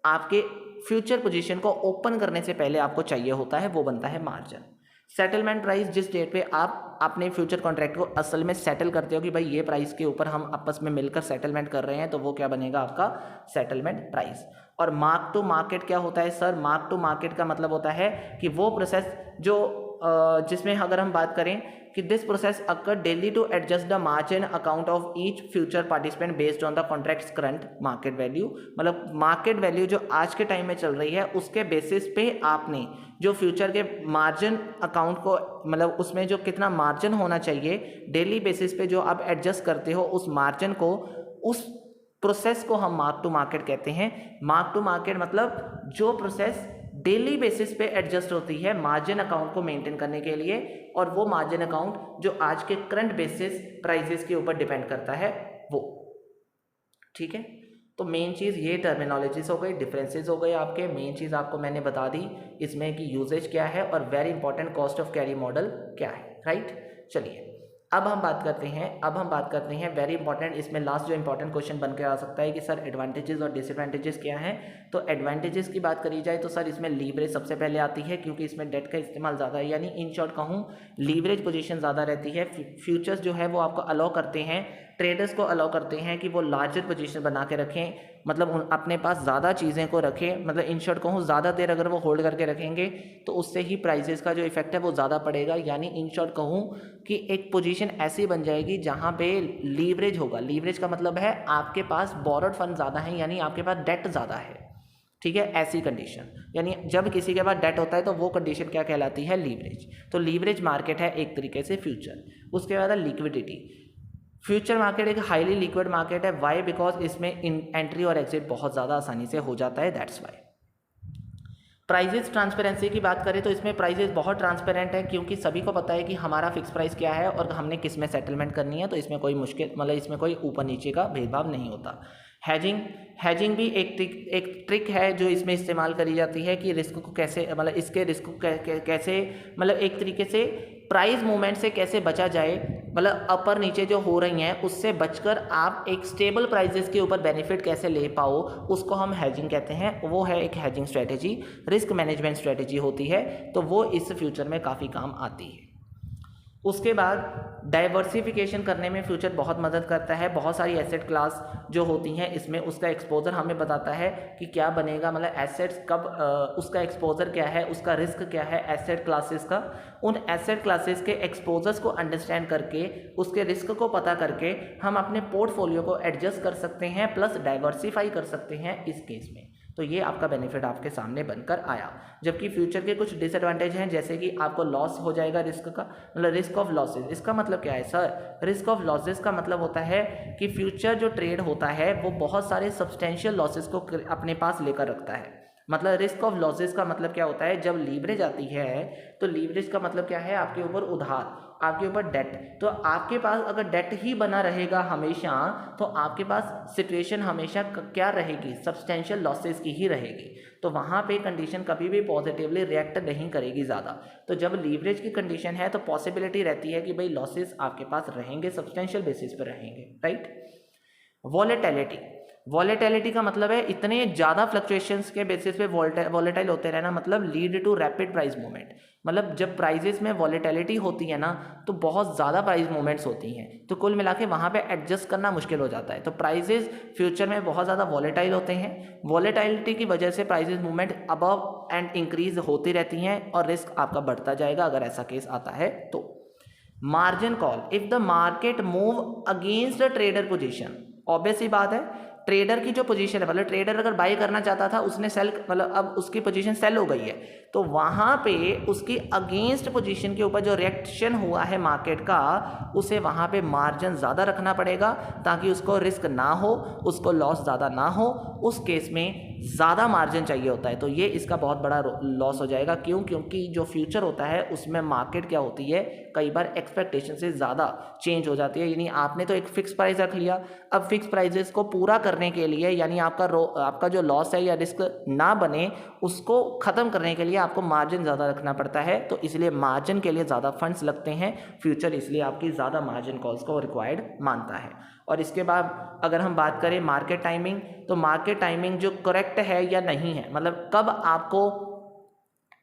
आपके फ्यूचर पोजीशन को ओपन करने से पहले आपको चाहिए होता है, वो बनता है मार्जिन। सेटलमेंट प्राइस, जिस डेट पे आप अपने फ्यूचर कॉन्ट्रैक्ट को असल में सेटल करते हो कि भाई ये प्राइस के ऊपर हम आपस में मिलकर सेटलमेंट कर रहे हैं, तो वो क्या बनेगा आपका सेटलमेंट प्राइस। और मार्क टू मार्केट क्या होता है सर, मार्क टू मार्केट का मतलब होता है कि वो प्रोसेस जो जिसमें अगर हम बात करें कि this process occur daily to adjust the margin account of each future participant based on the contract's current market value, मतलब मार्केट वैल्यू जो आज के टाइम में चल रही है उसके बेसिस पे आपने जो फ्यूचर के मार्जिन अकाउंट को, मतलब उसमें जो कितना मार्जिन होना चाहिए डेली बेसिस पे जो आप एडजस्ट करते हो उस मार्जिन को, उस प्रोसेस को हम मार्क टू मार्केट कहते हैं। मार्क टू मार्केट मतलब जो प्रोसेस डेली बेसिस पे एडजस्ट होती है मार्जिन अकाउंट को मेंटेन करने के लिए, और वो मार्जिन अकाउंट जो आज के करंट बेसिस प्राइसेस के ऊपर डिपेंड करता है वो। ठीक है, तो मेन चीज़ ये टर्मिनोलॉजीज हो गई, डिफरेंसेस हो गए आपके। मेन चीज़ आपको मैंने बता दी इसमें कि यूजेज क्या है और very important cost of carry model क्या है। राइट, चलिए अब हम बात करते हैं वेरी इंपॉर्टेंट, इसमें लास्ट जो इंपॉर्टेंट क्वेश्चन बन के आ सकता है कि सर एडवांटेजेस और डिसएडवांटेजेस क्या हैं। तो एडवांटेजेस की बात करी जाए तो सर इसमें लीवरेज सबसे पहले आती है, क्योंकि इसमें डेट का इस्तेमाल ज़्यादा है, यानी इन शॉर्ट कहूँ लीवरेज पोजीशन ज़्यादा रहती है। फ्यूचर्स जो है वो आपको अलाउ करते हैं ट्रेडर्स को अलाउ करते हैं कि वो लार्जर पोजीशन बना के रखें, मतलब अपने पास ज़्यादा चीज़ें को रखें, मतलब इन शॉर्ट कहूँ ज़्यादा देर अगर वो होल्ड करके रखेंगे तो उससे ही प्राइजेस का जो इफेक्ट है वो ज़्यादा पड़ेगा। यानी इन शॉर्ट कहूँ कि एक पोजीशन ऐसी बन जाएगी जहाँ पे लीवरेज होगा। लीवरेज का मतलब है आपके पास बोरोड फंड ज़्यादा है, यानी आपके पास डेट ज़्यादा है, ठीक है। ऐसी कंडीशन, यानी जब किसी के पास डेट होता है तो वो कंडीशन क्या कहलाती है, लीवरेज। तो लीवरेज मार्केट है एक तरीके से फ्यूचर। उसके बाद लिक्विडिटी। फ्यूचर मार्केट एक हाईली लिक्विड मार्केट है। वाई? बिकॉज इसमें एंट्री और एग्जिट बहुत ज़्यादा आसानी से हो जाता है, दैट्स वाई। प्राइजेस ट्रांसपेरेंसी की बात करें तो इसमें प्राइजेस बहुत ट्रांसपेरेंट है, क्योंकि सभी को पता है कि हमारा फिक्स प्राइस क्या है और हमने किस में सेटलमेंट करनी है, तो इसमें कोई मुश्किल, मतलब इसमें कोई ऊपर नीचे का भेदभाव नहीं होता। हैजिंग भी एक ट्रिक है जो इसमें इस्तेमाल करी जाती है कि रिस्क को कैसे, मतलब इसके रिस्क को कैसे, मतलब एक तरीके से प्राइस मूवमेंट से कैसे बचा जाए, मतलब अपर नीचे जो हो रही हैं उससे बचकर आप एक स्टेबल प्राइजेस के ऊपर बेनिफिट कैसे ले पाओ, उसको हम हैजिंग कहते हैं। वो है एक hedging strategy, risk management strategy होती है, तो वो इस फ्यूचर में काफ़ी काम आती है। उसके बाद डाइवर्सिफिकेशन करने में फ्यूचर बहुत मदद करता है। बहुत सारी एसेट क्लास जो होती हैं इसमें उसका एक्सपोजर हमें बताता है कि क्या बनेगा, मतलब एसेट्स कब, उसका एक्सपोजर क्या है, उसका रिस्क क्या है एसेट क्लासेस का। उन एसेट क्लासेस के एक्सपोजर्स को अंडरस्टैंड करके, उसके रिस्क को पता करके हम अपने पोर्टफोलियो को एडजस्ट कर सकते हैं, प्लस डाइवर्सिफाई कर सकते हैं इस केस में। तो ये आपका बेनिफिट आपके सामने बनकर आया। जबकि फ्यूचर के कुछ डिसएडवांटेज हैं, जैसे कि आपको लॉस हो जाएगा रिस्क का, मतलब रिस्क ऑफ लॉसेज। इसका मतलब क्या है सर? रिस्क ऑफ लॉसेज का मतलब होता है कि फ्यूचर जो ट्रेड होता है वो बहुत सारे सब्सटेंशियल लॉसेज को अपने पास लेकर रखता है। मतलब रिस्क ऑफ लॉसेज का मतलब क्या होता है, जब लीवरेज आती है तो लीवरेज का मतलब क्या है, आपके ऊपर उधार, आपके ऊपर डेट। तो आपके पास अगर डेट ही बना रहेगा हमेशा, तो आपके पास सिचुएशन हमेशा क्या रहेगी, सब्सटेंशियल लॉसेस की ही रहेगी। तो वहाँ पे कंडीशन कभी भी पॉजिटिवली रिएक्ट नहीं करेगी ज़्यादा। तो जब लीवरेज की कंडीशन है तो पॉसिबिलिटी रहती है कि भाई लॉसेस आपके पास रहेंगे, सब्सटेंशियल बेसिस पर रहेंगे, राइट। वॉलेटिलिटी का मतलब है इतने ज़्यादा फ्लक्चुएशंस के बेसिस पे वॉलेटाइल होते रहना, मतलब lead to rapid price movement. मतलब जब प्राइजेस में वॉलेटिलिटी होती है ना तो बहुत ज़्यादा प्राइस मूवमेंट्स होती हैं, तो कुल मिला के वहाँ पे एडजस्ट करना मुश्किल हो जाता है। तो प्राइजेस फ्यूचर में बहुत ज़्यादा वॉलेटाइल होते हैं। वॉलेटिलिटी की वजह से prices movement above and increase होती रहती हैं और रिस्क आपका बढ़ता जाएगा अगर ऐसा केस आता है तो। Margin call, if the market move against the trader position, obvious ही बात है, ट्रेडर की जो पोजीशन है, मतलब ट्रेडर अगर बाई करना चाहता था, उसने सेल, मतलब अब उसकी पोजीशन सेल हो गई है, तो वहाँ पे उसकी अगेंस्ट पोजीशन के ऊपर जो रिएक्शन हुआ है मार्केट का, उसे वहाँ पे मार्जिन ज़्यादा रखना पड़ेगा ताकि उसको रिस्क ना हो, उसको लॉस ज़्यादा ना हो। उस केस में ज़्यादा मार्जिन चाहिए होता है, तो ये इसका बहुत बड़ा लॉस हो जाएगा। क्यों? क्योंकि जो फ्यूचर होता है उसमें मार्केट क्या होती है, कई बार एक्सपेक्टेशन से ज़्यादा चेंज हो जाती है। यानी आपने तो एक फिक्स प्राइस रख लिया, अब फिक्स प्राइजेस को पूरा करने के लिए, यानी आपका जो लॉस है या रिस्क ना बने, उसको ख़त्म करने के लिए आपको मार्जिन ज़्यादा रखना पड़ता है। तो इसलिए मार्जिन के लिए ज़्यादा फंड्स लगते हैं फ्यूचर, इसलिए आपकी ज़्यादा मार्जिन कॉल्स को रिक्वायर्ड मानता है। और इसके बाद अगर हम बात करें मार्केट टाइमिंग, तो मार्केट टाइमिंग जो करेक्ट है या नहीं है, मतलब कब आपको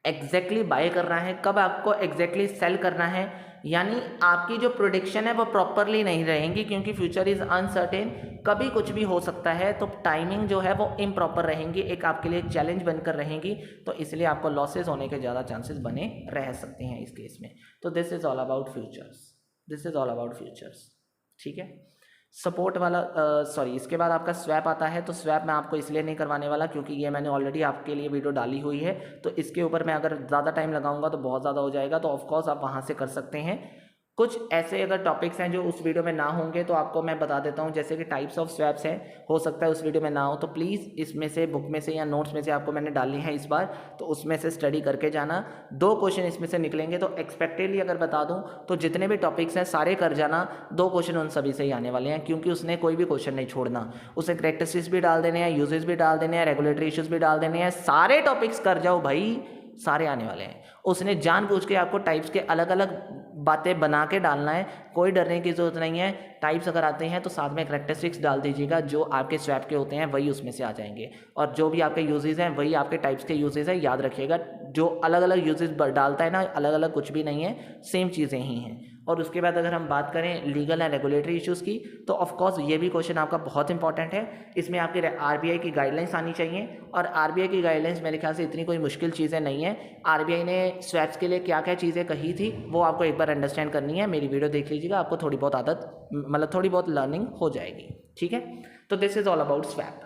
एग्जैक्टली बाय करना है, कब आपको एग्जैक्टली सेल करना है, यानी आपकी जो प्रोडिक्शन है वो प्रॉपरली नहीं रहेंगी, क्योंकि फ्यूचर इज़ अनसर्टेन, कभी कुछ भी हो सकता है। तो टाइमिंग जो है वो इम्प्रॉपर रहेंगी, एक आपके लिए चैलेंज बनकर रहेंगी, तो इसलिए आपको लॉसेस होने के ज़्यादा चांसेस बने रह सकते हैं इस केस में। तो this is all about futures, ठीक है। सपोर्ट वाला सॉरी, इसके बाद आपका स्वैप आता है। तो स्वैप मैं आपको इसलिए नहीं करवाने वाला क्योंकि ये मैंने ऑलरेडी आपके लिए वीडियो डाली हुई है, तो इसके ऊपर मैं अगर ज़्यादा टाइम लगाऊंगा तो बहुत ज़्यादा हो जाएगा, तो ऑफकोर्स आप वहाँ से कर सकते हैं। कुछ ऐसे अगर टॉपिक्स हैं जो उस वीडियो में ना होंगे तो आपको मैं बता देता हूं, जैसे कि टाइप्स ऑफ स्वैप्स हैं, हो सकता है उस वीडियो में ना हो, तो प्लीज़ इसमें से बुक में से या नोट्स में से आपको मैंने डाली है इस बार, तो उसमें से स्टडी करके जाना। 2 क्वेश्चन इसमें से निकलेंगे, तो एक्सपेक्टेडली अगर बता दूं तो जितने भी टॉपिक्स हैं सारे कर जाना, 2 क्वेश्चन उन सभी से ही आने वाले हैं, क्योंकि उसने कोई भी क्वेश्चन नहीं छोड़ना, उसे कैरेक्टरिस्टिक्स भी डाल देने हैं, यूजेस भी डाल देने हैं, रेगुलेटरी इश्यूज भी डाल देने हैं, सारे टॉपिक्स कर जाओ भाई, सारे आने वाले हैं। उसने जानबूझ के आपको टाइप्स के अलग अलग बातें बना के डालना है, कोई डरने की जरूरत नहीं है। टाइप्स अगर आते हैं तो साथ में कैरेक्टरिस्टिक्स डाल दीजिएगा, जो आपके स्वैप के होते हैं वही उसमें से आ जाएंगे, और जो भी आपके यूजेस हैं वही आपके टाइप्स के यूजेस हैं, याद रखिएगा। जो अलग अलग यूजेस डालता है ना, अलग अलग कुछ भी नहीं है, सेम चीज़ें ही हैं। और उसके बाद अगर हम बात करें लीगल एंड रेगुलेटरी इश्यूज़ की, तो ऑफ कोर्स ये भी क्वेश्चन आपका बहुत इंपॉर्टेंट है। इसमें आपके आरबीआई की गाइडलाइंस आनी चाहिए, और आरबीआई की गाइडलाइंस मेरे ख्याल से इतनी कोई मुश्किल चीज़ें नहीं है। आरबीआई ने स्वैप्स के लिए क्या क्या चीज़ें कही थी वो आपको एक बार अंडरस्टैंड करनी है, मेरी वीडियो देख लीजिएगा, आपको थोड़ी बहुत आदत मतलब थोड़ी बहुत लर्निंग हो जाएगी। ठीक है, तो this is all about swap.